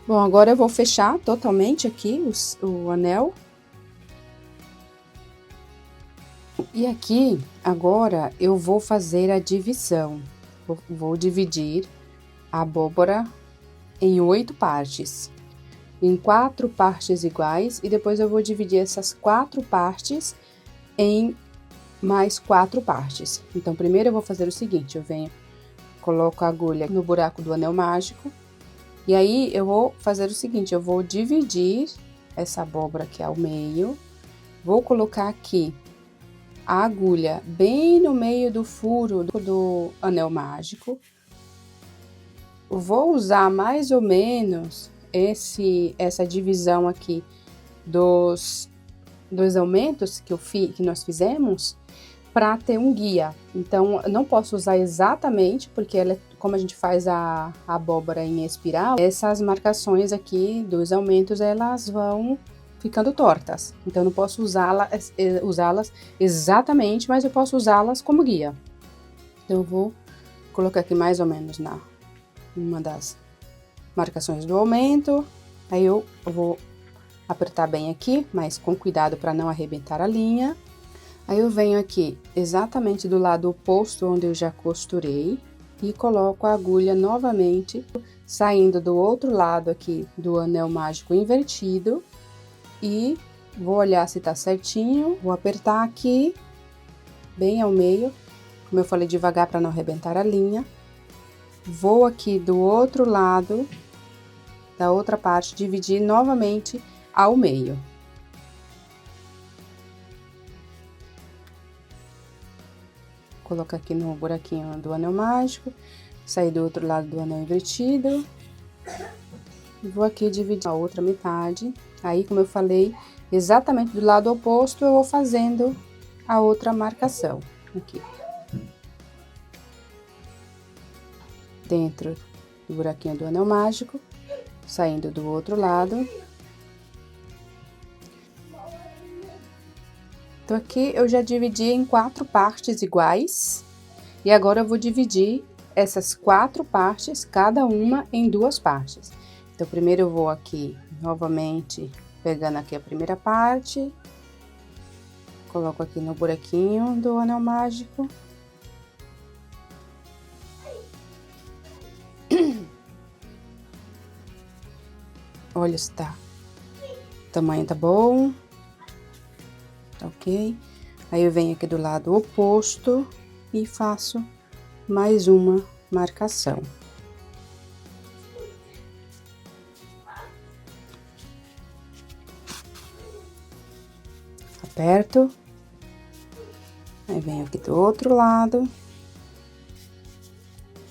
Bom, agora eu vou fechar totalmente aqui o anel. E aqui, agora, eu vou fazer a divisão. Vou dividir a abóbora em 8 partes, em 4 partes iguais, e depois eu vou dividir essas 4 partes em mais 4 partes. Então, primeiro eu vou fazer o seguinte, coloco a agulha no buraco do anel mágico, e aí eu vou fazer o seguinte, eu vou dividir essa abóbora aqui ao meio, vou colocar aqui a agulha bem no meio do furo do anel mágico. Vou usar mais ou menos essa divisão aqui dos aumentos que nós fizemos para ter um guia. Então, eu não posso usar exatamente, porque como a gente faz a abóbora em espiral, essas marcações aqui dos aumentos, elas vão ficando tortas. Então, eu não posso usá-las exatamente, mas eu posso usá-las como guia. Então, eu vou colocar aqui mais ou menos uma das marcações do aumento. Aí, eu vou apertar bem aqui, mas com cuidado para não arrebentar a linha. Aí, eu venho aqui exatamente do lado oposto onde eu já costurei e coloco a agulha novamente, saindo do outro lado aqui do anel mágico invertido, e vou olhar se tá certinho, vou apertar aqui, bem ao meio, como eu falei, devagar para não arrebentar a linha. Vou aqui do outro lado, da outra parte, dividir novamente ao meio. Colocar aqui no buraquinho do anel mágico, sair do outro lado do anel invertido. Vou aqui dividir a outra metade. Aí, como eu falei, exatamente do lado oposto, eu vou fazendo a outra marcação. Aqui. Dentro do buraquinho do anel mágico, saindo do outro lado. Então, aqui eu já dividi em 4 partes iguais. E agora eu vou dividir essas 4 partes, cada uma em 2 partes. Então, primeiro eu vou aqui, novamente, pegando aqui a primeira parte. Coloco aqui no buraquinho do anel mágico. Olha se tá. O tamanho tá bom. Tá ok? Aí eu venho aqui do lado oposto e faço mais uma marcação. Aperto. Aí venho aqui do outro lado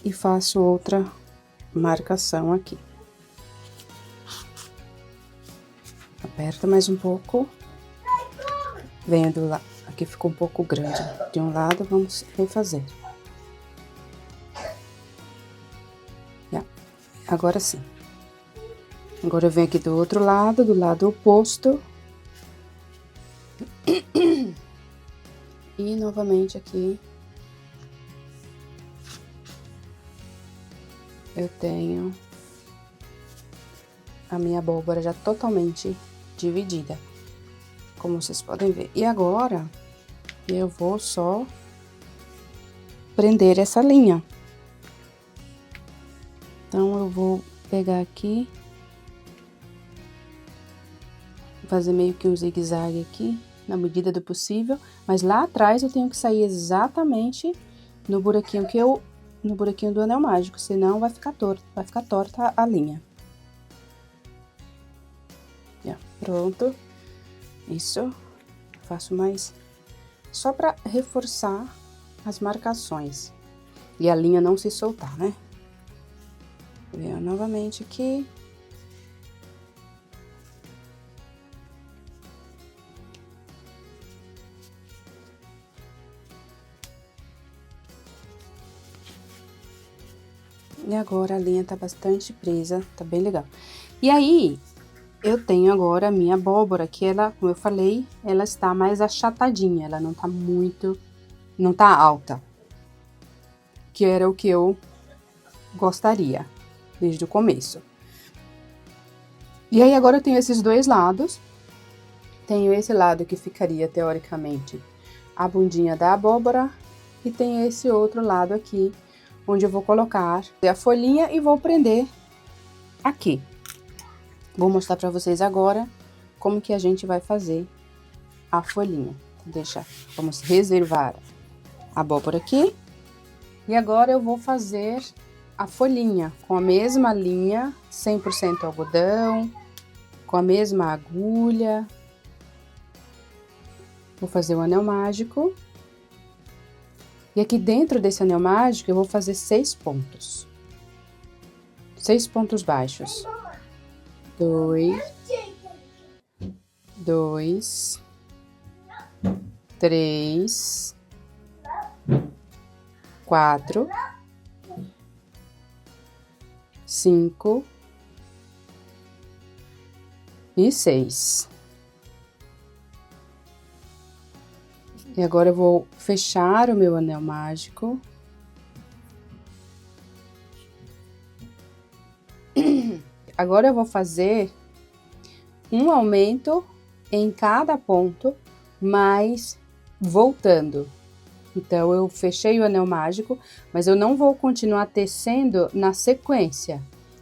e faço outra marcação aqui. Aperto mais um pouco. Venho do lado, aqui ficou um pouco grande de um lado, vamos refazer. Agora sim. Agora eu venho aqui do outro lado, do lado oposto. E novamente aqui eu tenho a minha abóbora já totalmente dividida, como vocês podem ver. E agora eu vou só prender essa linha. Então, eu vou pegar aqui, fazer meio que um zigue-zague aqui, na medida do possível, mas lá atrás eu tenho que sair exatamente no buraquinho no buraquinho do anel mágico, senão vai ficar torta a linha. Já, pronto. Isso, faço mais só para reforçar as marcações e a linha não se soltar, né? Venho novamente aqui. E agora a linha tá bastante presa, tá bem legal. E aí, eu tenho agora a minha abóbora, que ela, como eu falei, ela está mais achatadinha, ela não tá muito, não tá alta. Que era o que eu gostaria, desde o começo. E aí, agora eu tenho esses dois lados. Tenho esse lado que ficaria, teoricamente, a bundinha da abóbora. E tem esse outro lado aqui, onde eu vou colocar a folhinha e vou prender aqui. Vou mostrar para vocês agora como que a gente vai fazer a folhinha. Vamos reservar a abóbora aqui. E agora eu vou fazer a folhinha com a mesma linha, 100% algodão, com a mesma agulha. Vou fazer o anel mágico. E aqui dentro desse anel mágico eu vou fazer 6 pontos. 6 pontos baixos. 2, 3, 4, 5 e 6. E agora eu vou fechar o meu anel mágico. Agora eu vou fazer um aumento em cada ponto, mas voltando. Então, eu fechei o anel mágico, mas eu não vou continuar tecendo na sequência.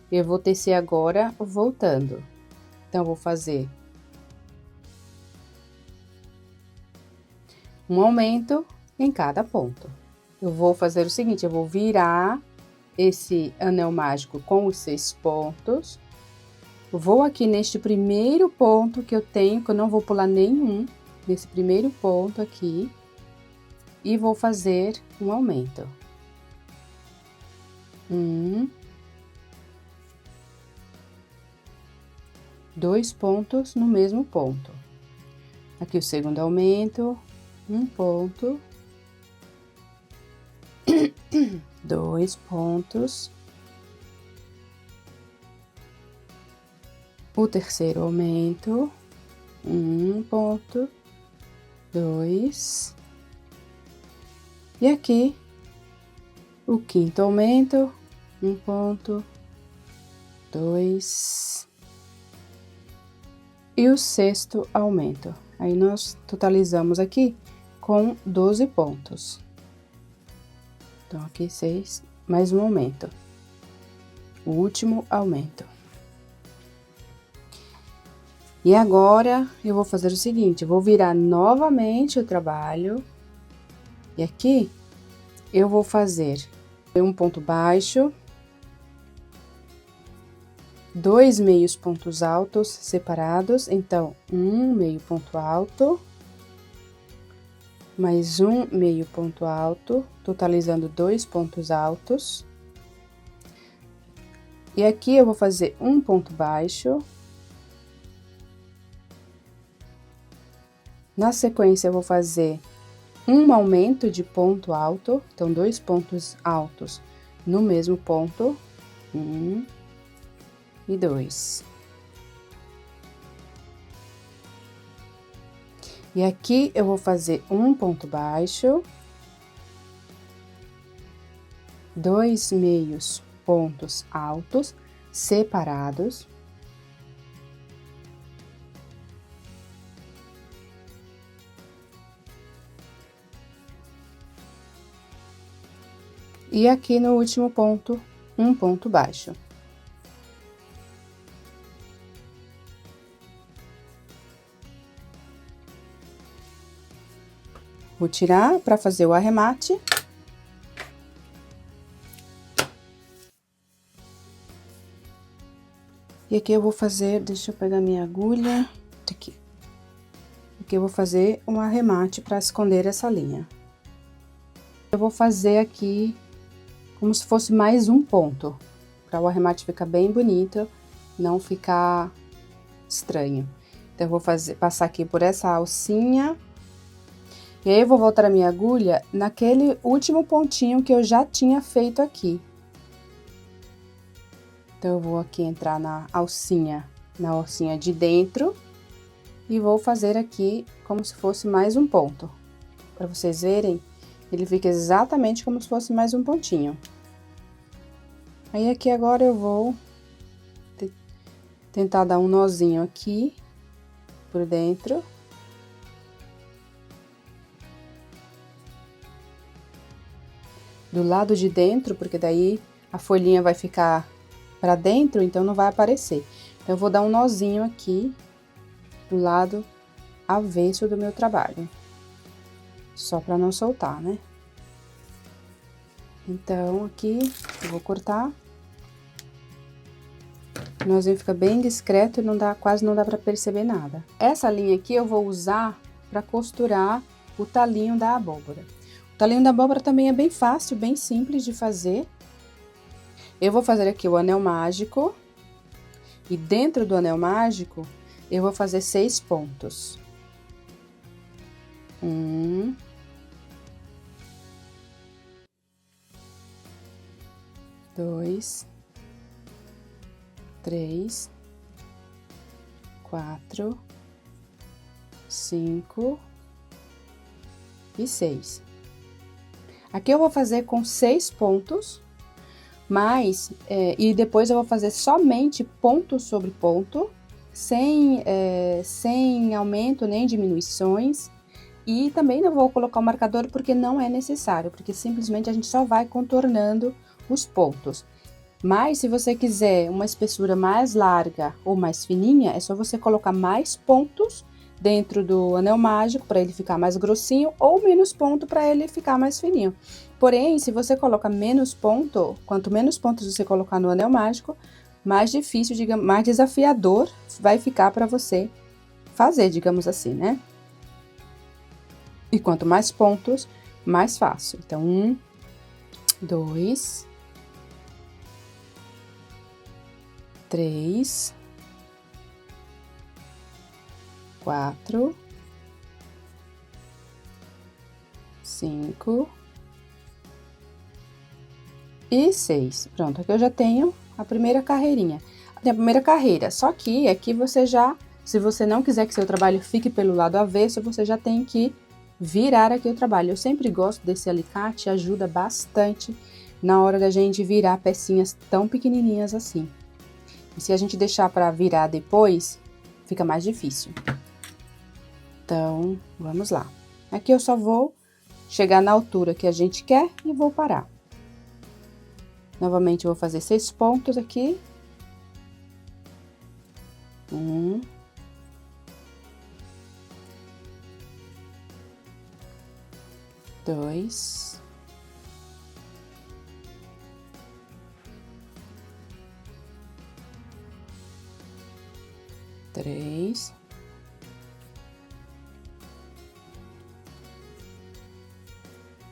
Eu vou tecer agora voltando. Então, eu vou fazer um aumento em cada ponto. Eu vou fazer o seguinte, eu vou virar esse anel mágico com os 6 pontos. Vou aqui neste primeiro ponto que eu tenho, que eu não vou pular nenhum, nesse primeiro ponto aqui, e vou fazer um aumento. 2 pontos no mesmo ponto. Aqui o segundo aumento, 1 ponto, 2 pontos. O terceiro aumento, 1 ponto, 2. E aqui, o quinto aumento, 1 ponto, 2. E o sexto aumento. Aí, nós totalizamos aqui com 12 pontos. Então, aqui 6, mais um aumento. O último aumento. E agora, eu vou fazer o seguinte, eu vou virar novamente o trabalho. E aqui, eu vou fazer um ponto baixo, 2 meios pontos altos separados, então, um meio ponto alto, mais um meio ponto alto, totalizando 2 pontos altos. E aqui, eu vou fazer um ponto baixo. Na sequência, eu vou fazer um aumento de ponto alto, então 2 pontos altos no mesmo ponto, 1 e 2. E aqui eu vou fazer um ponto baixo, 2 meios pontos altos separados. E aqui no último ponto, um ponto baixo. Vou tirar para fazer o arremate. E aqui eu vou fazer, deixa eu pegar minha agulha, aqui. Aqui eu vou fazer um arremate para esconder essa linha. Eu vou fazer aqui como se fosse mais um ponto, para o arremate ficar bem bonito, não ficar estranho. Então, eu vou passar aqui por essa alcinha, e aí eu vou voltar a minha agulha naquele último pontinho que eu já tinha feito aqui. Então, eu vou aqui entrar na alcinha de dentro, e vou fazer aqui como se fosse mais um ponto. Para vocês verem, ele fica exatamente como se fosse mais um pontinho. Aí, aqui agora eu vou tentar dar um nozinho aqui por dentro. Do lado de dentro, porque daí a folhinha vai ficar pra dentro, então não vai aparecer. Então, eu vou dar um nozinho aqui do lado avesso do meu trabalho. Só pra não soltar, né? Então, aqui eu vou cortar. O nozinho fica bem discreto e quase não dá pra perceber nada. Essa linha aqui eu vou usar pra costurar o talinho da abóbora. O talinho da abóbora também é bem fácil, bem simples de fazer. Eu vou fazer aqui o anel mágico. E dentro do anel mágico, eu vou fazer 6 pontos. 1, 2, 3, 4, 5, e 6. Aqui eu vou fazer com 6 pontos, mas, e depois eu vou fazer somente ponto sobre ponto, sem aumento nem diminuições. E também não vou colocar o marcador porque não é necessário, porque simplesmente a gente só vai contornando os pontos. Mas se você quiser uma espessura mais larga ou mais fininha, é só você colocar mais pontos dentro do anel mágico para ele ficar mais grossinho ou menos ponto para ele ficar mais fininho. Porém, se você coloca menos ponto, quanto menos pontos você colocar no anel mágico, mais difícil, digamos, mais desafiador vai ficar para você fazer, digamos assim, né? E quanto mais pontos, mais fácil. Então, 1, 2, 3, 4, 5 e 6. Pronto, aqui eu já tenho a primeira carreirinha. A primeira carreira, só que aqui você já, se você não quiser que seu trabalho fique pelo lado avesso, você já tem que virar aqui o trabalho. Eu sempre gosto desse alicate, ajuda bastante na hora da gente virar pecinhas tão pequenininhas assim. E se a gente deixar para virar depois, fica mais difícil. Então, vamos lá. Aqui eu só vou chegar na altura que a gente quer e vou parar. Novamente, eu vou fazer 6 pontos aqui. 1, 2, 3,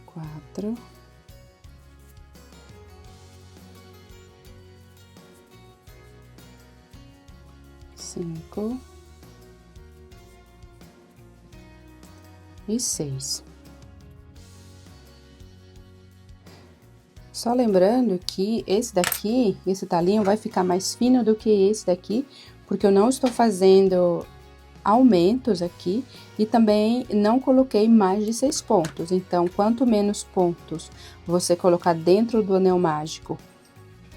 4, 5 e 6. Só lembrando que esse daqui, esse talinho vai ficar mais fino do que esse daqui, porque eu não estou fazendo aumentos aqui e também não coloquei mais de 6 pontos. Então, quanto menos pontos você colocar dentro do anel mágico,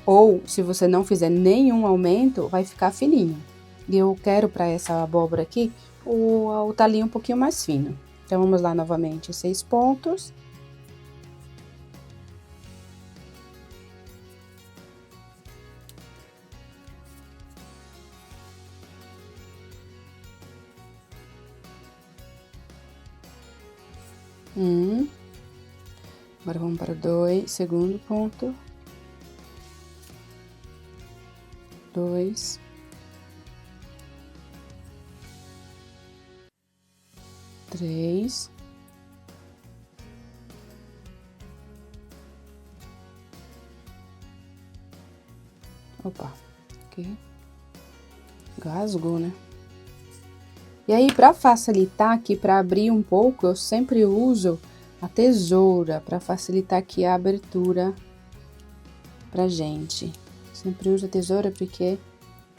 ou se você não fizer nenhum aumento, vai ficar fininho. E eu quero para essa abóbora aqui o talinho um pouquinho mais fino. Então, vamos lá novamente, 6 pontos. Agora vamos para o segundo ponto. 2, 3, 4, aqui gasgou, né? E aí, para facilitar aqui, para abrir um pouco, eu sempre uso a tesoura para facilitar aqui a abertura pra gente. Sempre uso a tesoura porque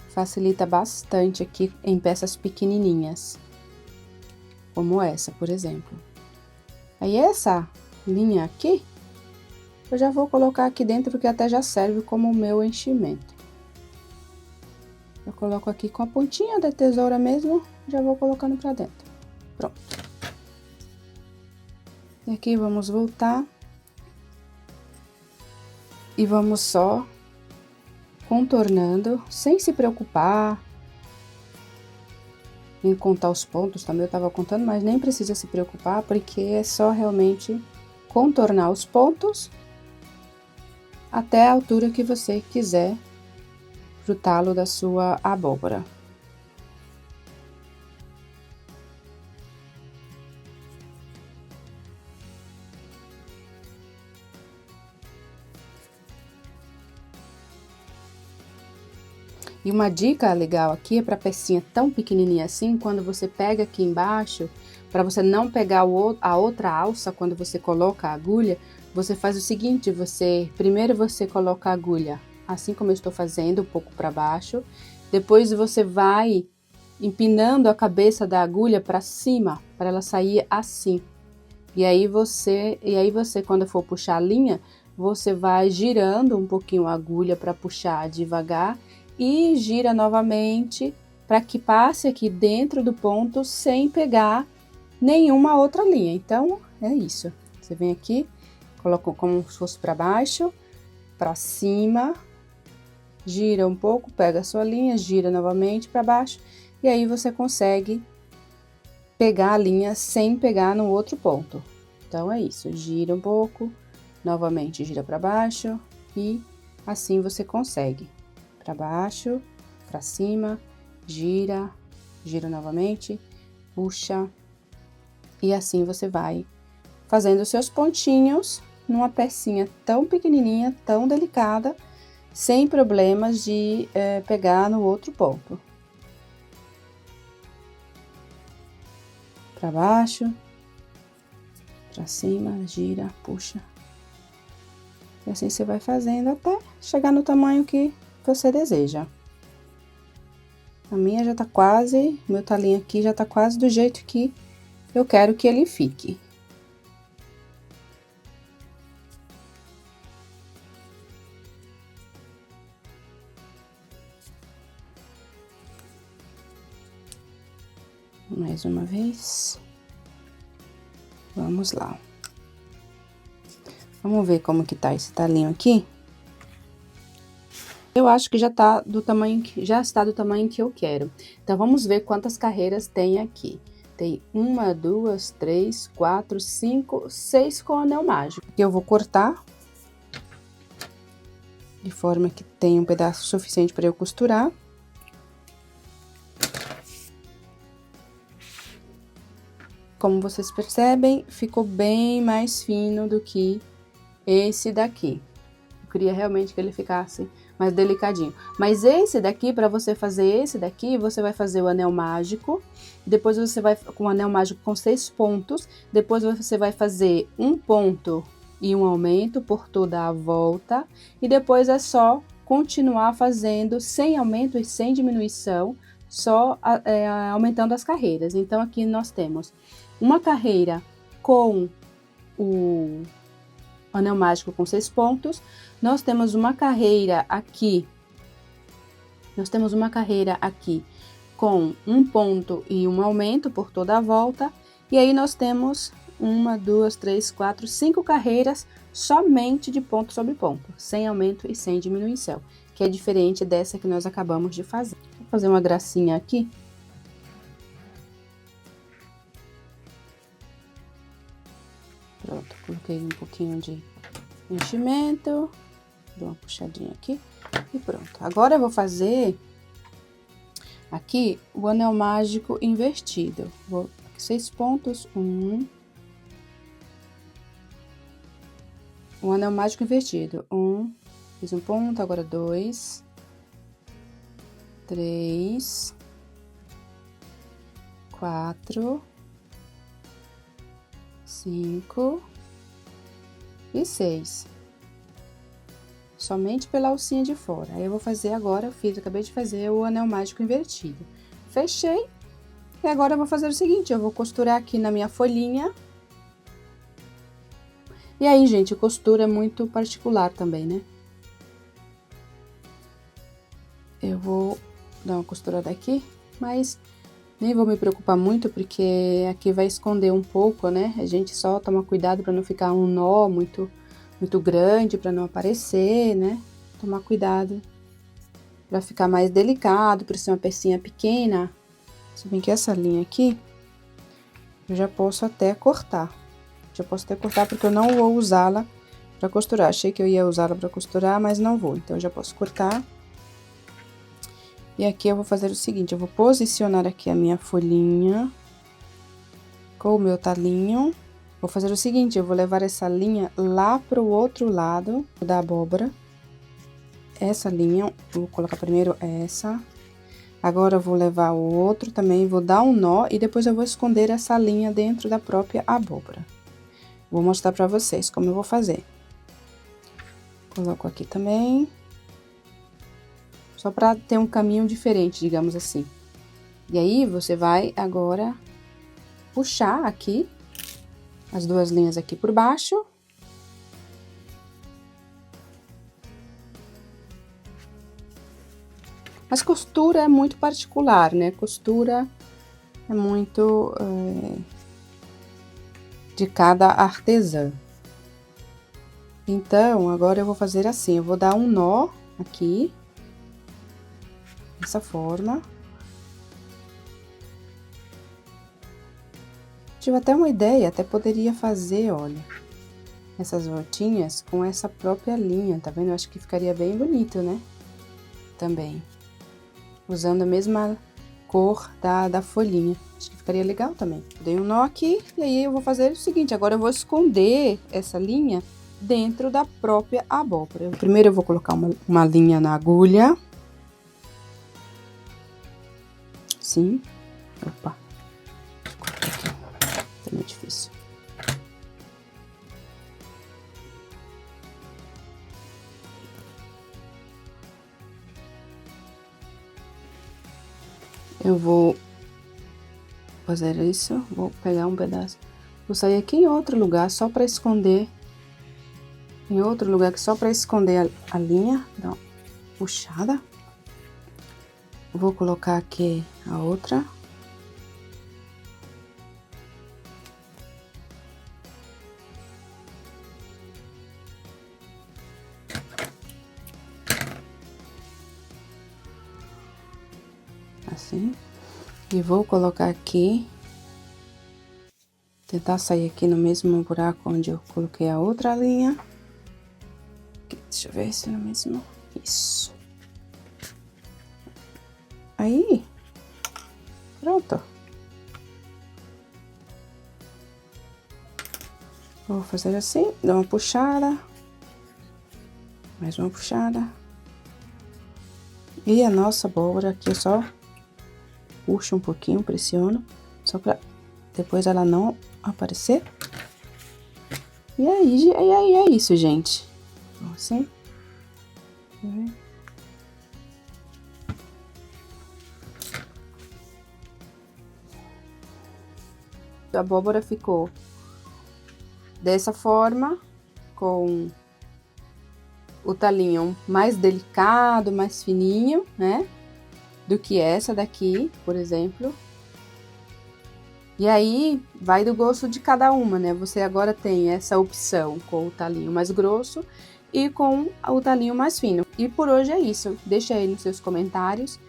facilita bastante aqui em peças pequenininhas, como essa, por exemplo. Aí, essa linha aqui, eu já vou colocar aqui dentro, que até já serve como o meu enchimento. Eu coloco aqui com a pontinha da tesoura mesmo, já vou colocando pra dentro. Pronto. E aqui vamos voltar. E vamos só contornando, sem se preocupar em contar os pontos. Também eu tava contando, mas nem precisa se preocupar, porque é só realmente contornar os pontos até a altura que você quiser pro talo da sua abóbora. E uma dica legal aqui é para pecinha tão pequenininha assim, quando você pega aqui embaixo, para você não pegar a outra alça quando você coloca a agulha, você faz o seguinte, primeiro você coloca a agulha, assim como eu estou fazendo, um pouco para baixo, depois você vai empinando a cabeça da agulha para cima, para ela sair assim. E aí você, quando for puxar a linha, você vai girando um pouquinho a agulha para puxar devagar e gira novamente para que passe aqui dentro do ponto sem pegar nenhuma outra linha. Então, é isso. Você vem aqui, coloca como se fosse para baixo, para cima, gira um pouco, pega a sua linha, gira novamente para baixo, e aí você consegue pegar a linha sem pegar no outro ponto. Então, é isso, gira um pouco, novamente gira para baixo, e assim você consegue. Para baixo, para cima, gira, gira novamente, puxa, e assim você vai fazendo os seus pontinhos numa pecinha tão pequenininha, tão delicada, sem problemas de pegar no outro ponto. Para baixo, para cima, gira, puxa. E assim você vai fazendo até chegar no tamanho que você deseja. A minha já tá quase, meu talinho aqui já tá quase do jeito que eu quero que ele fique. Mais uma vez. Vamos lá. Vamos ver como que tá esse talinho aqui. Eu acho que já está do tamanho que eu quero. Então, vamos ver quantas carreiras tem aqui. Tem 1, 2, 3, 4, 5, 6 com anel mágico. Eu vou cortar de forma que tenha um pedaço suficiente para eu costurar. Como vocês percebem, ficou bem mais fino do que esse daqui. Eu queria realmente que ele ficasse mais delicadinho. Mas esse daqui, para você fazer esse daqui, você vai fazer o anel mágico. Depois você vai com o anel mágico com 6 pontos. Depois você vai fazer um ponto e um aumento por toda a volta. E depois é só continuar fazendo sem aumento e sem diminuição, só aumentando as carreiras. Então, aqui nós temos uma carreira com o anel mágico com 6 pontos. Nós temos uma carreira aqui. Com um ponto e um aumento por toda a volta. E aí nós temos 1, 2, 3, 4, 5 carreiras somente de ponto sobre ponto, sem aumento e sem diminuição, que é diferente dessa que nós acabamos de fazer. Vou fazer uma gracinha aqui. Pronto, coloquei um pouquinho de enchimento, dou uma puxadinha aqui e pronto. Agora eu vou fazer aqui o anel mágico invertido. Vou 6 pontos, 1. O anel mágico invertido, 1, fiz um ponto, agora 2, 3, 4, 5 e 6. Somente pela alcinha de fora. Aí eu vou fazer agora, acabei de fazer o anel mágico invertido. Fechei. E agora eu vou fazer o seguinte, eu vou costurar aqui na minha folhinha. E aí, gente, costura é muito particular também, né? Eu vou dar uma costurada aqui, mas nem vou me preocupar muito, porque aqui vai esconder um pouco, né? A gente só toma cuidado para não ficar um nó muito grande, para não aparecer, né? Tomar cuidado para ficar mais delicado, por ser uma pecinha pequena. Se bem que essa linha aqui, eu já posso até cortar. Porque eu não vou usá-la para costurar. Achei que eu ia usá-la para costurar, mas não vou. Então, eu já posso cortar. E aqui eu vou fazer o seguinte, eu vou posicionar aqui a minha folhinha com o meu talinho. Vou fazer o seguinte, eu vou levar essa linha lá pro outro lado da abóbora. Essa linha, vou colocar primeiro essa. Agora eu vou levar o outro também, vou dar um nó e depois eu vou esconder essa linha dentro da própria abóbora. Vou mostrar pra vocês como eu vou fazer. Coloco aqui também. Só pra ter um caminho diferente, digamos assim. E aí, você vai agora puxar aqui as duas linhas aqui por baixo. Mas costura é muito particular, né? Costura é muito de cada artesã. Então, agora eu vou fazer assim, eu vou dar um nó aqui, dessa forma. Tive até uma ideia, até poderia fazer, olha, essas voltinhas com essa própria linha, tá vendo? Eu acho que ficaria bem bonito, né? Também. Usando a mesma cor da folhinha. Acho que ficaria legal também. Dei um nó aqui e aí eu vou fazer o seguinte, agora eu vou esconder essa linha dentro da própria abóbora. Primeiro eu vou colocar uma linha na agulha. Assim. Opa. Tá meio difícil. Eu vou fazer isso, vou pegar um pedaço, vou sair aqui em outro lugar só para esconder, em outro lugar que só para esconder a linha, dá uma puxada. Vou colocar aqui a outra. Assim. E vou colocar aqui, tentar sair aqui no mesmo buraco onde eu coloquei a outra linha. Deixa eu ver se é no mesmo. Isso. Aí, pronto. Vou fazer assim, dar uma puxada. Mais uma puxada. E a nossa abóbora aqui eu só puxo um pouquinho, pressiono, só pra depois ela não aparecer. E aí é isso, gente. Assim. A abóbora ficou dessa forma, com o talinho mais delicado, mais fininho, né? Do que essa daqui, por exemplo. E aí, vai do gosto de cada uma, né? Você agora tem essa opção com o talinho mais grosso e com o talinho mais fino. E por hoje é isso. Deixa aí nos seus comentários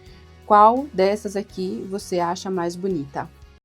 qual dessas aqui você acha mais bonita.